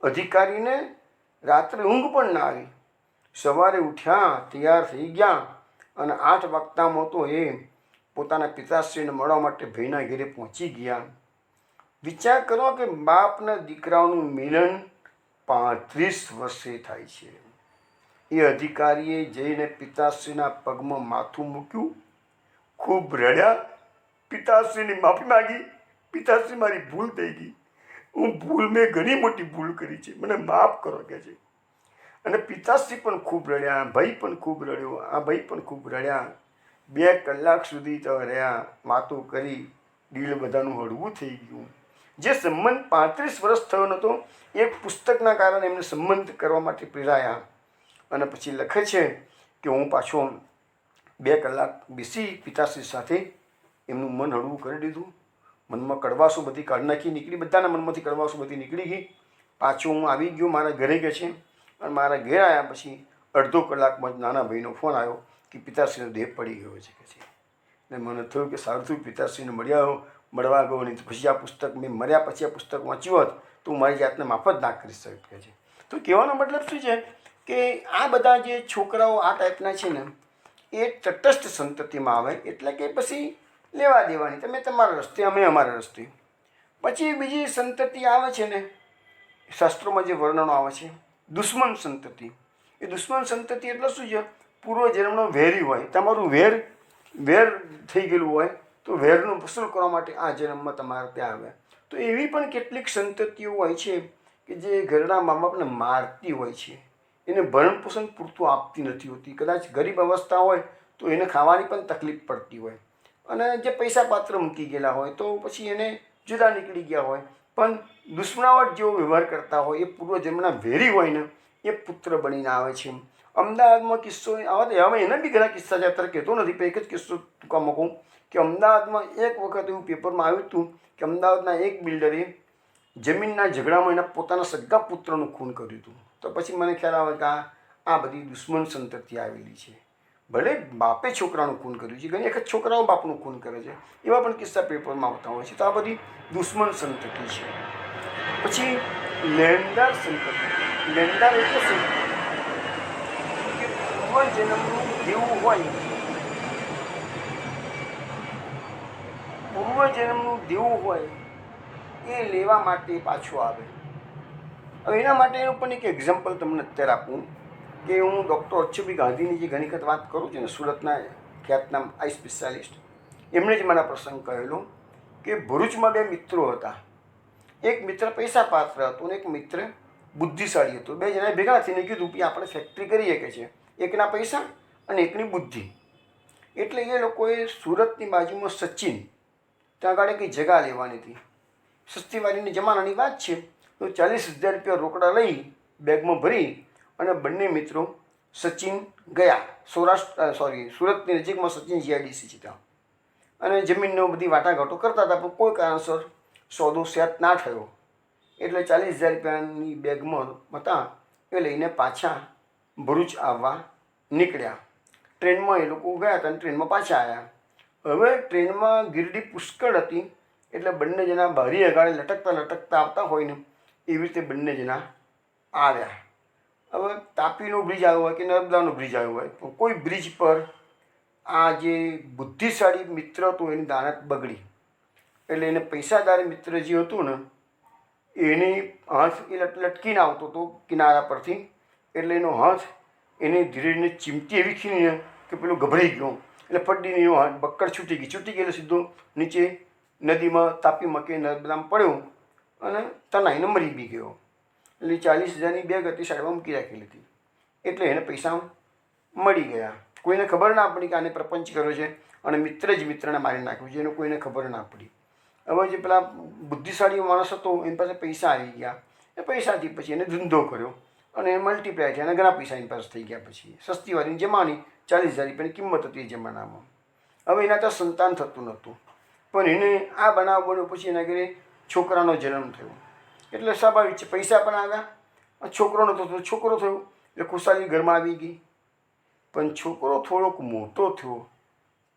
અધિકારીને રાત્રે ઊંઘ પણ ના આવી. સવારે ઉઠ્યા, તૈયાર થઈ ગયા, અને 8 વાગતામાં તો એ પોતાના પિતાશ્રીને મળવા માટે ભાઈના ઘરે પહોંચી ગયા. વિચાર કરો કે બાપના દીકરાઓનું મિલન 35 વર્ષે થાય છે. એ અધિકારીએ જઈને પિતાશ્રીના પગમાં માથું મૂક્યું, ખૂબ રડ્યા, પિતાશ્રીની માફી માગી. પિતાશ્રી મારી ભૂલ થઈ ગઈ, મેં ઘણી મોટી ભૂલ કરી છે, મને માફ કરો કે છે. અને પિતાશ્રી પણ ખૂબ રડ્યા, ભાઈ પણ ખૂબ રડ્યો, આ ભાઈ પણ ખૂબ રડ્યા. 2 કલાક સુધી તો રહ્યા, વાતો કરી, દિલ બધાનું હળવું થઈ ગયું. જે સંબંધ 35 વર્ષ થયો નહોતો, એક પુસ્તકના કારણે એમને સંબંધ કરવા માટે પ્રેરાયા. અને પછી લખે છે કે હું પાછો 2 કલાક બેસી પિતાશ્રી સાથે એમનું મન હળવું કરી દીધું. મનમાં કડવાશો બધી કાઢી નાખી, નીકળી, બધાના મનમાંથી કડવાશો બધી નીકળી ગઈ. પાછો હું આવી ગયો મારા ઘરે કે છે. અને મારા ઘેર આવ્યા પછી અડધો કલાકમાં જ નાના ભાઈનો ફોન આવ્યો કે પિતાશ્રીનો દેહ પડી ગયો છે કે છે. ને મને થયું કે સારું થયું પિતાશ્રીને મળવા ગયો, નહીં તો પછી આ પુસ્તક મેં મર્યા પછી આ પુસ્તક વાંચ્યું હોત તો હું મારી જાતને માફ જ ના કરી શકે છે. તો કહેવાનો મતલબ શું છે કે આ બધા જે છોકરાઓ આ ટાઈપના છે ને, એ તટસ્થ સંતતિમાં આવે, એટલે કે પછી લેવા દેવાની, તમે તમારા રસ્તે, અમે અમારા રસ્તે. પછી બીજી સંતતિ આવે છે ને, શાસ્ત્રોમાં જે વર્ણનો આવે છે, દુશ્મન સંતતિ. એ દુશ્મન સંતતિ એટલે શું છે, પૂર્વજન્મનો વેરી હોય, તમારું વેર થઈ ગયેલું હોય તો વેરનું વસૂલ કરવા માટે આ જન્મમાં તમારે ત્યાં આવે. તો એવી પણ કેટલીક સંતતિઓ હોય છે કે જે ઘરના મા બાપને મારતી હોય છે, એને ભરણ પોષણ પૂરતું આપતી નથી હોતી. કદાચ ગરીબ અવસ્થા હોય તો એને ખાવાની પણ તકલીફ પડતી હોય, અને જે પૈસા પાત્ર મૂકી ગયેલા હોય તો પછી એને જુદા નીકળી ગયા હોય, પણ દુશ્મનાવટ જેવો વ્યવહાર કરતા હોય, એ પૂર્વજન્મના વેરી હોય ને, એ પુત્ર બનીને આવે છે. અમદાવાદમાં કિસ્સો આવા તો હવે એના બી ઘણા કિસ્સા છે, અત્યારે કહેતો નથી, પણ એક જ કિસ્સો ટૂંકામાં કહું કે અમદાવાદમાં એક વખત એવું પેપરમાં આવ્યું હતું કે અમદાવાદના એક બિલ્ડરે જમીનના ઝઘડામાં એના પોતાના સગા પુત્રનું ખૂન કર્યું હતું. તો પછી મને ખ્યાલ આવે કે આ બધી દુશ્મન સંતતિ આવેલી છે. ભલે બાપે છોકરાનું ખૂન કર્યું છે, ઘણી વખત છોકરાઓ બાપનું ખૂન કરે છે, એવા પણ કિસ્સા પેપરમાં આવતા હોય છે. તો આ બધી દુશ્મન સંતતિ છે. પછી લેણદાર સંતતિ. લેણદાર એટલે શું કે પૂર્વજન્મનું જેવું હોય, પૂર્વજન્મનું દેવું હોય એ લેવા માટે પાછું આવે. હવે એના માટેનું પણ એક એક્ઝામ્પલ તમને અત્યારે આપું કે હું ડૉક્ટર અચ્છુભાઈ ગાંધીની જે ઘણી વખત વાત કરું છું ને, સુરતના ખ્યાતનામ આઈ સ્પેશિયાલિસ્ટ, એમણે જ મને પ્રસંગ કહેલો કે ભરૂચમાં બે મિત્રો હતા. એક મિત્ર પૈસા પાત્ર હતો અને એક મિત્ર બુદ્ધિશાળી હતો. બે જણાએ ભેગા થઈને કીધું કે આપણે ફેક્ટરી કરીએ કે છે, એકના પૈસા અને એકની બુદ્ધિ. એટલે એ લોકોએ સુરતની બાજુમાં સચિન, ત્યાં આગળ કંઈ જગા લેવાની હતી. સસ્તીવારીની જમાનાની વાત છે. તો 40,000 રૂપિયા રોકડા લઈ બેગમાં ભરી અને બંને મિત્રો સચિન ગયા સુરતની નજીકમાં સચિન જીઆઈડીસી છે ત્યાં. અને જમીનનો બધી વાટાઘાટો કરતા હતા, પણ કોઈ કારણસર સોદો સેટ ના થયો. એટલે 40,000 રૂપિયાની બેગમાં હતા એ લઈને પાછા ભરૂચ આવવા નીકળ્યા. ટ્રેનમાં એ લોકો ગયા હતા અને ટ્રેનમાં પાછા આવ્યા. હવે ટ્રેનમાં ગીરડી પુષ્કળ હતી એટલે બંને જણા બારી અગાડે લટકતા આવતા હોય ને એવી રીતે બંને જણા આવ્યા. હવે તાપીનો બ્રિજ આવ્યો હોય કે નર્મદાનો બ્રિજ આવ્યો હોય, તો કોઈ બ્રિજ પર આ જે બુદ્ધિશાળી મિત્ર હતો એની દાનત બગડી. એટલે એને પૈસાદાર મિત્ર જે હતું ને એની હાથ એ લટકીને આવતો હતો કિનારા પરથી. એટલે એનો હાથ એને ધીરે ધીરે ચીમટી એવી ખીને કે પેલો ગભરાઈ ગયો. એટલે ફડીને એનો હાથ બક્કડ છૂટી ગઈ એટલે સીધો નીચે નદીમાં તાપીમાં કે નર્મદામાં પડ્યો અને તનાઈને મરી બી ગયો. એટલે 40,000ની બેગ હતી, સાઈડમાં મૂકી રાખેલી હતી. એટલે એને પૈસા મળી ગયા. કોઈને ખબર ના પડી કે આને પ્રપંચ કર્યો છે અને મિત્ર જ મિત્રને મારી નાખ્યું છે, એને કોઈને ખબર ના પડી. હવે જે પેલા બુદ્ધિશાળી માણસ હતો એની પાસે પૈસા આવી ગયા. એ પૈસાથી પછી એને ધંધો કર્યો અને એ મલ્ટીપ્લાય થયા અને ઘણા પૈસા એની પાસે થઈ ગયા. પછી સસ્તીવાળીની જમાની 40,000 રૂપિયાની કિંમત હતી એ જમાનામાં. હવે એના ત્યાં સંતાન થતું નહોતું, પણ એને આ બનાવ બન્યો પછી એના ઘરે છોકરાનો જન્મ થયો. એટલે સ્વાભાવિક છે, પૈસા પણ આવ્યા, છોકરો નહોતો થયો, છોકરો થયો એટલે ખુશાલી ઘરમાં આવી ગઈ. પણ છોકરો થોડોક મોટો થયો,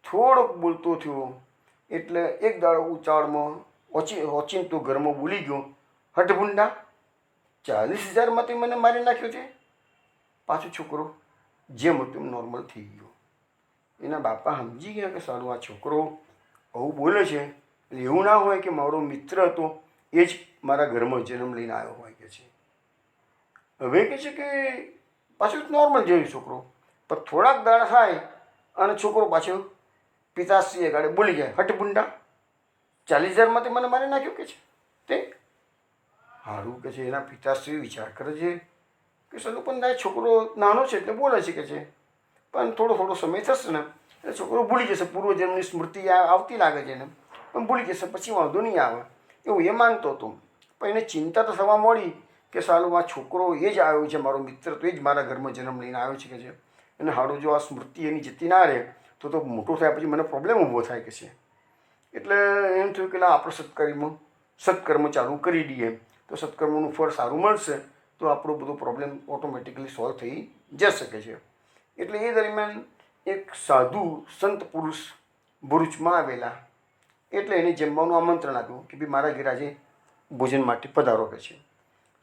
થોડોક બોલતો થયો એટલે એક દાડો ઉચાળમાં ઓચિંતો ઘરમાં બોલી ગયો, હઠભૂંડા 40,000માંથી મને મારી નાખ્યો છે. પાછો છોકરો જેમ હતું નોર્મલ થઈ ગયો. એના બાપા સમજી ગયા કે સારું આ છોકરો આવું બોલે છે, એટલે એવું ના હોય કે મારો મિત્ર હતો એ જ મારા ઘરમાં જન્મ લઈને આવ્યો હોય કે છે. હવે કહે છે કે પાછું નોર્મલ જોયું છોકરો, પણ થોડાક દાડા થાય અને છોકરો પાછો પિતાશ્રીએ ગાડે બોલી જાય, હઠભૂંડા 40,000માંથી મને મારી નાખ્યો કે છે. તે સારું કે છે. એના પિતાશ્રી વિચાર કરે છે કે સલું પણ છોકરો નાનો છે એટલે બોલે છે કે છે, પણ થોડો સમય થશે ને એટલે છોકરો ભૂલી જશે. પૂર્વજન્મની સ્મૃતિ આવતી લાગે છે એને, પણ ભૂલી જશે, પછી વાંધો નહીં આવે એવું એ માનતો હતો. પણ એને ચિંતા તો થવા મળી કે સાલું આ છોકરો એ જ આવ્યો છે, મારો મિત્ર તો એ જ મારા ઘરમાં જન્મ લઈને આવ્યો છે કે છે. અને હાડું જો આ સ્મૃતિ એની જતી ના રહે તો મોટો થાય પછી મને પ્રોબ્લેમ ઊભો થાય કે છે. એટલે એમ થયું કે આપણે સત્કર્મ ચાલુ કરી દઈએ તો સત્કર્મનું ફળ સારું મળશે તો આપણો બધો પ્રોબ્લેમ ઓટોમેટિકલી સોલ્વ થઈ જઈ શકે છે. એટલે એ દરમિયાન એક સાધુ સંત પુરુષ ભરૂચમાં આવેલા. એટલે એને જમવાનું આમંત્રણ આપ્યું કે ભાઈ મારા ઘેર આજે ભોજન માટે પધારો કે છે.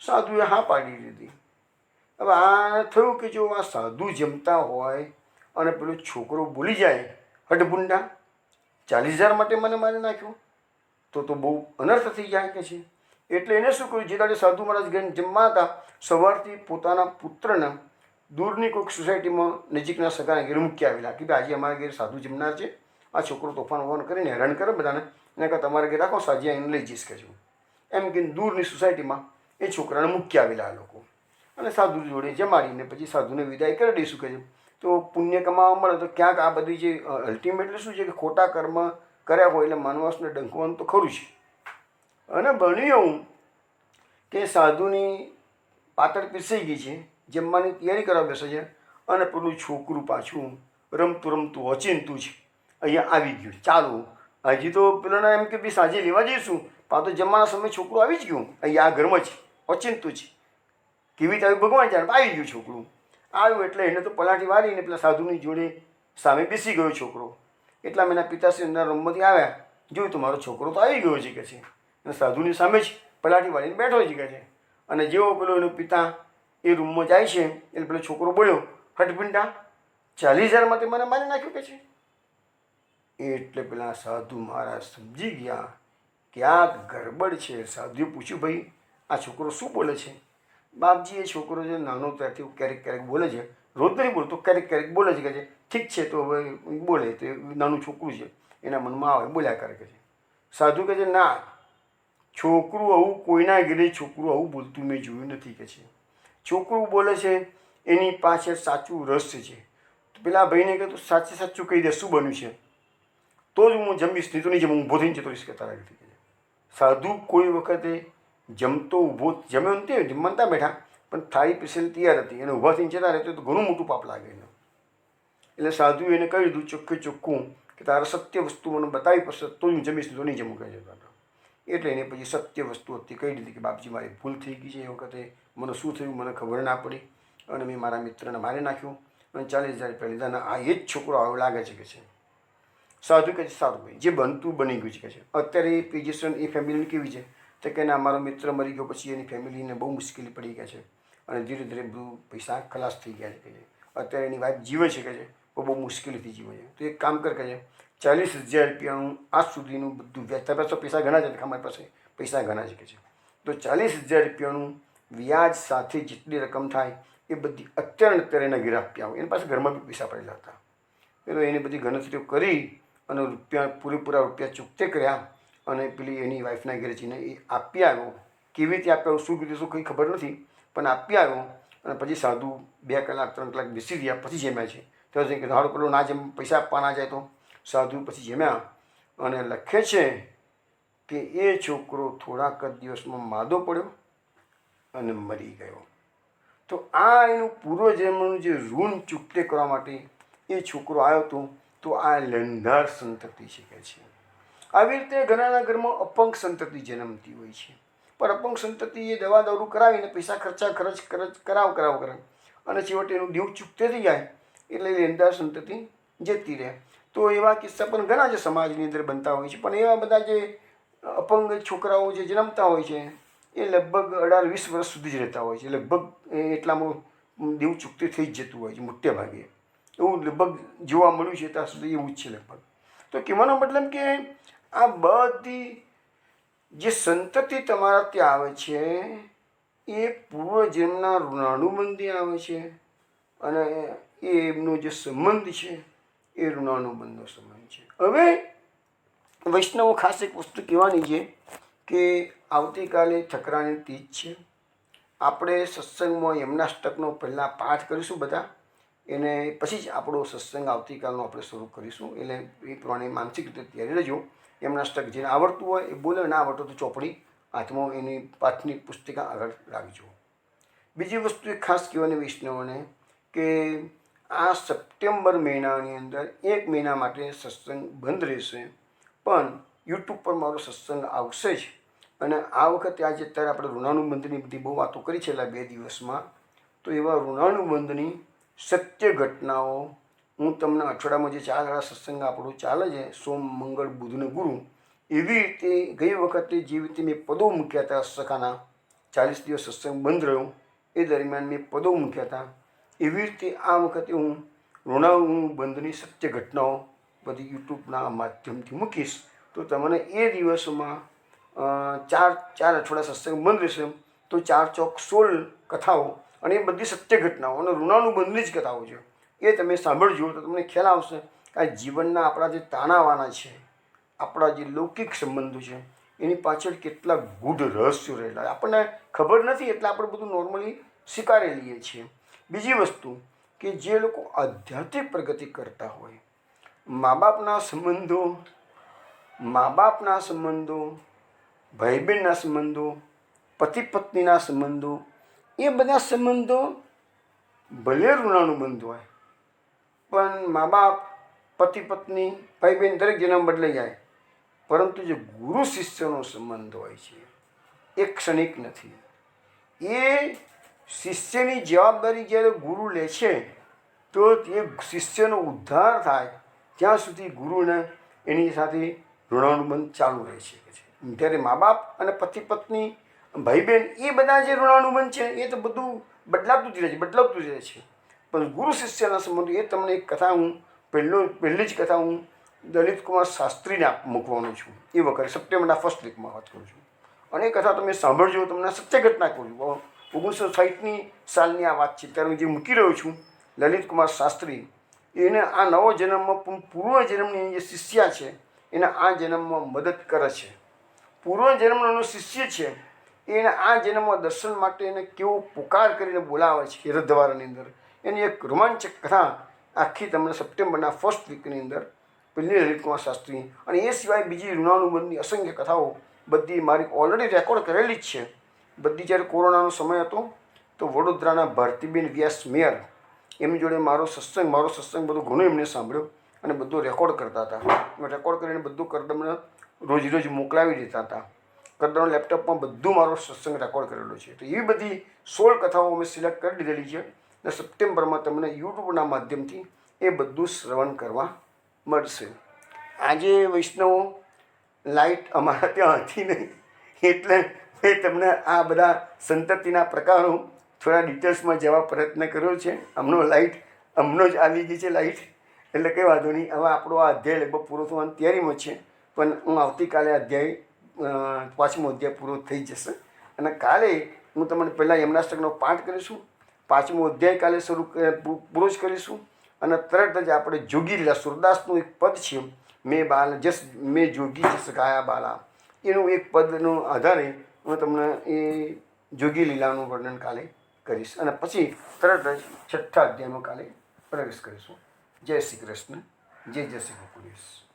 સાધુએ હા પાડી દીધી. હવે આ થયું કે જો આ સાધુ જમતા હોય અને પેલો છોકરો બોલી જાય હઠભૂંડા 40,000 માટે મને મારી નાખ્યું તો બહુ અનર્થ થઈ જાય કે છે. એટલે એને શું કર્યું, જે દાડે સાધુ મહારાજ ઘરે જમવા હતા સવારથી પોતાના પુત્રને દૂરની કોઈક સોસાયટીમાં નજીકના સગાના ઘેર મૂકી આવેલા કે ભાઈ આજે અમારા ઘેર સાધુ જમનાર છે, આ છોકરો તોફાન વોફાન કરીને હેરાન કરે બધાને, એને કાં તમારા ઘેર રાખો, સાજી એને લઈ જઈશ કે છું. એમ કે દૂરની સોસાયટીમાં એ છોકરાને મૂકી આવેલા આ લોકો અને સાધુ જોડે જમાડીને પછી સાધુને વિદાય કરી દઈશું કે તો પુણ્ય કમાવા મળે. તો ક્યાંક આ બધી જે અલ્ટિમેટલી શું છે કે ખોટા કર્મ કર્યા હોય એટલે માનવાસને ડંખવાનું તો ખરું છે. અને બન્યું એવું કે સાધુની પાતળ પીસાઈ ગઈ છે, જમવાની તૈયારી કરવા બેસે છે અને પેલું છોકરું પાછું રમતું ઓચિંતું છે અહીંયા આવી ગયું. ચાલો હજી તો પેલાને એમ કે બી સાંજે લેવા જઈશું, પાછો જમવાના સમયે છોકરું આવી જ ગયું અહીંયા આ ઘરમાં જ ઓચિંતું છે. કેવી રીતે આવ્યું ભગવાન જાણે, આવી ગયું છોકરું. આવ્યું એટલે એને તો પલાઠી વાળીને પેલા સાધુની જોડે સામે બેસી ગયો છોકરો. એટલા એના પિતાશ્રી અંદર રમમાંથી આવ્યા, જોયું તો મારો છોકરો તો આવી ગયો છે કે છે, અને સાધુની સામે જ પલાઠી વાળીને બેઠો છે કે છે. અને જેવો પેલો એનો પિતા એ રૂમમાં જાય છે એટલે પેલો છોકરો બોલ્યો, હઠભૂંડા 40,000માંથી મને મારી નાખ્યું કે છે. એટલે પેલા સાધુ મહારાજ સમજી ગયા કે આ ગરબડ છે. સાધુએ પૂછ્યું, ભાઈ આ છોકરો શું બોલે છે? બાપજી, એ છોકરો છે નાનો ત્યારથી ક્યારેક ક્યારેક બોલે છે, રોજ નહીં બોલતો, ક્યારેક ક્યારેક બોલે છે. કે છે ઠીક છે, તો હવે બોલે, તો નાનું છોકરું છે, એના મનમાં આવે બોલ્યા કરે. કે છે સાધુ કહે છે, ના, છોકરું આવું કોઈના ઘરે છોકરું આવું બોલતું મેં જોયું નથી. કે છે છોકરું બોલે છે એની પાસે સાચું રહસ્ય છે. તો પેલા ભાઈને કહે, તું સાચે સાચું કહી દે, શું બન્યું છે? તો જ હું જમીશ, નહીં તો નહીં જમ, હું ઊભો થઈને જતો રહીશ. કે તારા ઘરેથી. સાધુ કોઈ વખતે જમતો ઊભો જમ્યો નથી, જમતા બેઠા, પણ થાળી પીસેલી તૈયાર હતી, એને ઊભા થઈને જતા રહેતો તો ઘણું મોટું પાપ લાગે એને. એટલે સાધુએ એને કહી દીધું ચોખ્ખે ચોખ્ખું કે તારે સત્ય વસ્તુ મને બતાવી પડશે, તો હું જમીશ, તો નહીં જમું. કહે છે. એટલે એને પછી સત્ય વસ્તુ હતી કહી દીધી કે બાપજી, મારી ભૂલ થઈ ગઈ છે, એ વખતે મને શું થયું મને ખબર ના પડી, અને મેં મારા મિત્રને મારી નાખ્યું અને 40,000 રૂપિયા લીધા, અને આ એ જ છોકરો આવો લાગે છે. કે છે સાધુ કહે છે, સારું ભાઈ, જે બનતું બની ગયું છે. કે છે અત્યારે એ પોઝિશન એ ફેમિલીની કેવી છે? તો કે ના, મારો મિત્ર મરી ગયો પછી એની ફેમિલીને બહુ મુશ્કેલી પડી ગયા છે, અને ધીરે ધીરે બધું પૈસા ખલાસ થઈ ગયા છે. કે છે અત્યારે એની વાઈફ જીવે છે. કે છે બહુ મુશ્કેલીથી જીવે છે. તો એક કામ કર. કે છે 40,000 રૂપિયાનું આજ સુધીનું બધું વ્યાજ, તારી પાસે પૈસા ઘણા છે, અમારી પાસે પૈસા ઘણા છે. કે છે તો 40,000 રૂપિયાનું વ્યાજ સાથે જેટલી રકમ થાય એ બધી અત્યારે એના ઘેર આપી આવો. એની પાસે ઘરમાં બી પૈસા પડેલા હતા. એટલે એની બધી ગણતરીઓ કરી અને રૂપિયા પૂરેપૂરા રૂપિયા ચૂકતે કર્યા, અને પેલી એની વાઈફના ઘરે જઈને એ આપી આવ્યો. કેવી રીતે આપ્યો, શું કીધું, શું કંઈ ખબર નથી, પણ આપી આવ્યો. અને પછી સાધુ 2 કલાક 3 કલાક બેસી રહ્યા, પછી જમ્યા છે. તો કે હાડો પેલો ના જેમ પૈસા આપવા ના જાય. તો સાધુ પછી જમ્યા, અને લખે છે કે એ છોકરો થોડાક જ દિવસમાં માદો પડ્યો અને મરી ગયો. તો આ એનું પૂર્વજન્મનું જે ઋણ ચૂકતે કરવા માટે એ છોકરો આવ્યો હતો. તો આ લંધાર સંતતિ છે. કે છે આવી રીતે ઘણાના ઘરમાં અપંગ સંતતિ જન્મતી હોય છે, પણ અપંગ સંતતિ એ દવા દારૂ કરાવીને પૈસા ખર્ચ કરાવ અને છેવટે એનું દેવ ચૂકતે થઈ જાય, એટલે લંધાર સંતતિ જતી રહે. તો એવા કિસ્સા પણ ઘણા જે સમાજની અંદર બનતા હોય છે. પણ એવા બધા જે અપંગ છોકરાઓ જે જન્મતા હોય છે એ લગભગ 18-20 વર્ષ સુધી જ રહેતા હોય છે. લગભગ એટલામાં દેવ ચૂકતે થઈ જ જતું હોય છે મોટે ભાગે. એવું લગભગ જોવા મળ્યું છે ત્યાં સુધી, એવું જ છે લગભગ. તો કહેવાનો મતલબ કે આ બધી જે સંતતિ તમારા ત્યાં આવે છે એ પૂર્વજન્મના ઋણાનુબંધી આવે છે, અને એ એમનો જે સંબંધ છે એ ઋણાનુબંધનો સંબંધ છે. હવે વૈષ્ણવો ખાસ એક વસ્તુ કહેવાની છે કે આવતીકાલે ઠકરાની તીજ છે. આપણે સત્સંગમાં યમનાષ્ટકનો પહેલાં પાઠ કરીશું બધા, એને પછી જ આપણો સત્સંગ આવતીકાલનો આપણે શરૂ કરીશું. એટલે એ પ્રમાણે માનસિક રીતે તૈયારી રહેજો. યમનાષ્ટક જેને આવડતું હોય એ બોલે, ના આવડતું તો ચોપડી હાથમાં એની પાઠની પુસ્તિકા આગળ રાખજો. બીજી વસ્તુ એ ખાસ કહેવાની વૈષ્ણવોને કે આ સપ્ટેમ્બર મહિનાની અંદર 1 મહિના માટે સત્સંગ બંધ રહેશે, પણ યુટ્યુબ પર મારો સત્સંગ આવશે જ. અને આ વખતે આજે અત્યારે આપણે ઋણાનુબંધની બધી બહુ વાતો કરી છેલ્લા 2 દિવસમાં. તો એવા ઋણાનુબંધની સત્ય ઘટનાઓ હું તમને અઠવાડિયામાં જે 4 વાળા સત્સંગ આપણું ચાલે છે, સોમ મંગળ બુધ ને ગુરુ, એવી રીતે ગઈ વખતે જે રીતે મેં પદો મૂક્યા હતા સખાના, 40 દિવસ સત્સંગ બંધ રહ્યો એ દરમિયાન મેં પદો મૂક્યા હતા, એવી રીતે આ વખતે હું ઋણાનુબંધની સત્ય ઘટનાઓ બધી યુટ્યુબના માધ્યમથી મૂકીશ. તો તમને એ દિવસોમાં 4 અઠવાડિયા સત્સંગ બંધ રહેશે, તો 4 ચોક 16 કથાઓ, અને એ બધી સત્ય ઘટનાઓ અને ઋણાનુબંધની જ કથાઓ છે. એ તમે સાંભળજો તો તમને ખ્યાલ આવશે કે આ જીવનના આપણા જે તાણાવાના છે, આપણા જે લૌકિક સંબંધો છે, એની પાછળ કેટલા ગૂઢ રહસ્યો રહેલા આપણને ખબર નથી, એટલે આપણે બધું નોર્મલી સ્વીકારી લઈએ છીએ. બીજી વસ્તુ કે જે લોકો આધ્યાત્મિક પ્રગતિ કરતા હોય, મા બાપના સંબંધો, ભાઈ બહેનના સંબંધો, પતિ પત્નીના સંબંધો, એ બધા સંબંધો ભલે ઋણાનુબંધ હોય, પણ મા બાપ, પતિ પત્ની, ભાઈ બહેન દરેક જન્મ બદલાઈ જાય, પરંતુ જે ગુરુ શિષ્યનો સંબંધ હોય છે એ ક્ષણિક નથી. એ શિષ્યની જવાબદારી જ્યારે ગુરુ લે છે તો એ શિષ્યનો ઉદ્ધાર થાય ત્યાં સુધી ગુરુને એની સાથે ઋણાનુબંધ ચાલુ રહે છે. ત્યારે મા બાપ અને પતિ પત્ની, ભાઈ બહેન, એ બધા જે ઋણાનુબંધ છે એ તો બધું બદલાતું જ રહે છે. પણ ગુરુ શિષ્યના સંબંધો, એ તમને એક કથા હું પહેલી જ કથા હું દલિત કુમાર શાસ્ત્રીને મૂકવાનો છું એ વખતે સપ્ટેમ્બરના ફર્સ્ટ વીકમાં વાત કરું છું. અને એ કથા તમે સાંભળજો, તમને સત્ય ઘટના કહું છું. 1960 સાલની આ વાત છે. ત્યારે હું જે મૂકી રહ્યો છું લલિત કુમાર શાસ્ત્રી, એને આ નવો જન્મમાં પૂર્વ જન્મની જે શિષ્યા છે એને આ જન્મમાં મદદ કરે છે. પૂર્વ જન્મનો શિષ્ય છે એને આ જન્મમાં દર્શન માટે એને કેવો પુકાર કરીને બોલાવે છે હૃદવારની અંદર. એની એક રોમાંચક કથા આખી તમને સપ્ટેમ્બરના ફર્સ્ટ વીકની અંદર પેલી લલિત કુમાર શાસ્ત્રી. અને એ સિવાય બીજી ઋણાનુબંધની અસંખ્ય કથાઓ બધી મારી ઓલરેડી રેકોર્ડ કરેલી જ છે. બધી જ્યારે કોરોનાનો સમય હતો તો વડોદરાના ભારતીબેન વ્યાસ મેયર એમની જોડે મારો સત્સંગ બધું ઘણું એમને સાંભળ્યો અને બધું રેકોર્ડ કરતા હતા. રેકોર્ડ કરીને બધું કરદમને રોજ મોકલાવી દેતા હતા. કરદમના લેપટોપમાં બધું મારો સત્સંગ રેકોર્ડ કરેલો છે. તો એવી બધી 16 કથાઓ અમે સિલેક્ટ કરી દીધેલી છે અને સપ્ટેમ્બરમાં તમને યુટ્યુબના માધ્યમથી એ બધું શ્રવણ કરવા મળશે. આજે વૈષ્ણવો લાઇટ અમારા ત્યાં હતી નહીં એટલે મેં તમને આ બધા સંતતિના પ્રકારો થોડા ડિટેલ્સમાં જવા પ્રયત્ન કર્યો છે. હમણાં જ આવી ગઈ છે લાઇટ, એટલે કંઈ વાંધો નહીં. હવે આપણો આ અધ્યાય લગભગ પૂરો થવાની તૈયારીમાં છે, પણ હું આવતીકાલે અધ્યાય 5મો અધ્યાય પૂરો થઈ જશે. અને કાલે હું તમને પહેલાં યમનાષ્ટકનો પાઠ કરીશું. 5મો અધ્યાય કાલે પૂરો જ કરીશું. અને તરત જ આપણે જોગી લીલા સુરદાસનું એક પદ છે, મેં જોગી જસ ગાયા બાલા, એનું એક પદનો આધારે હું તમને એ જોગી લીલાનું વર્ણન કાલે કરીશ. અને પછી તરત જ 6થા અધ્યાયમાં કાલે પ્રવેશ કરીશું. જય શ્રી કૃષ્ણ, જય શ્રી ગોકુળેશ.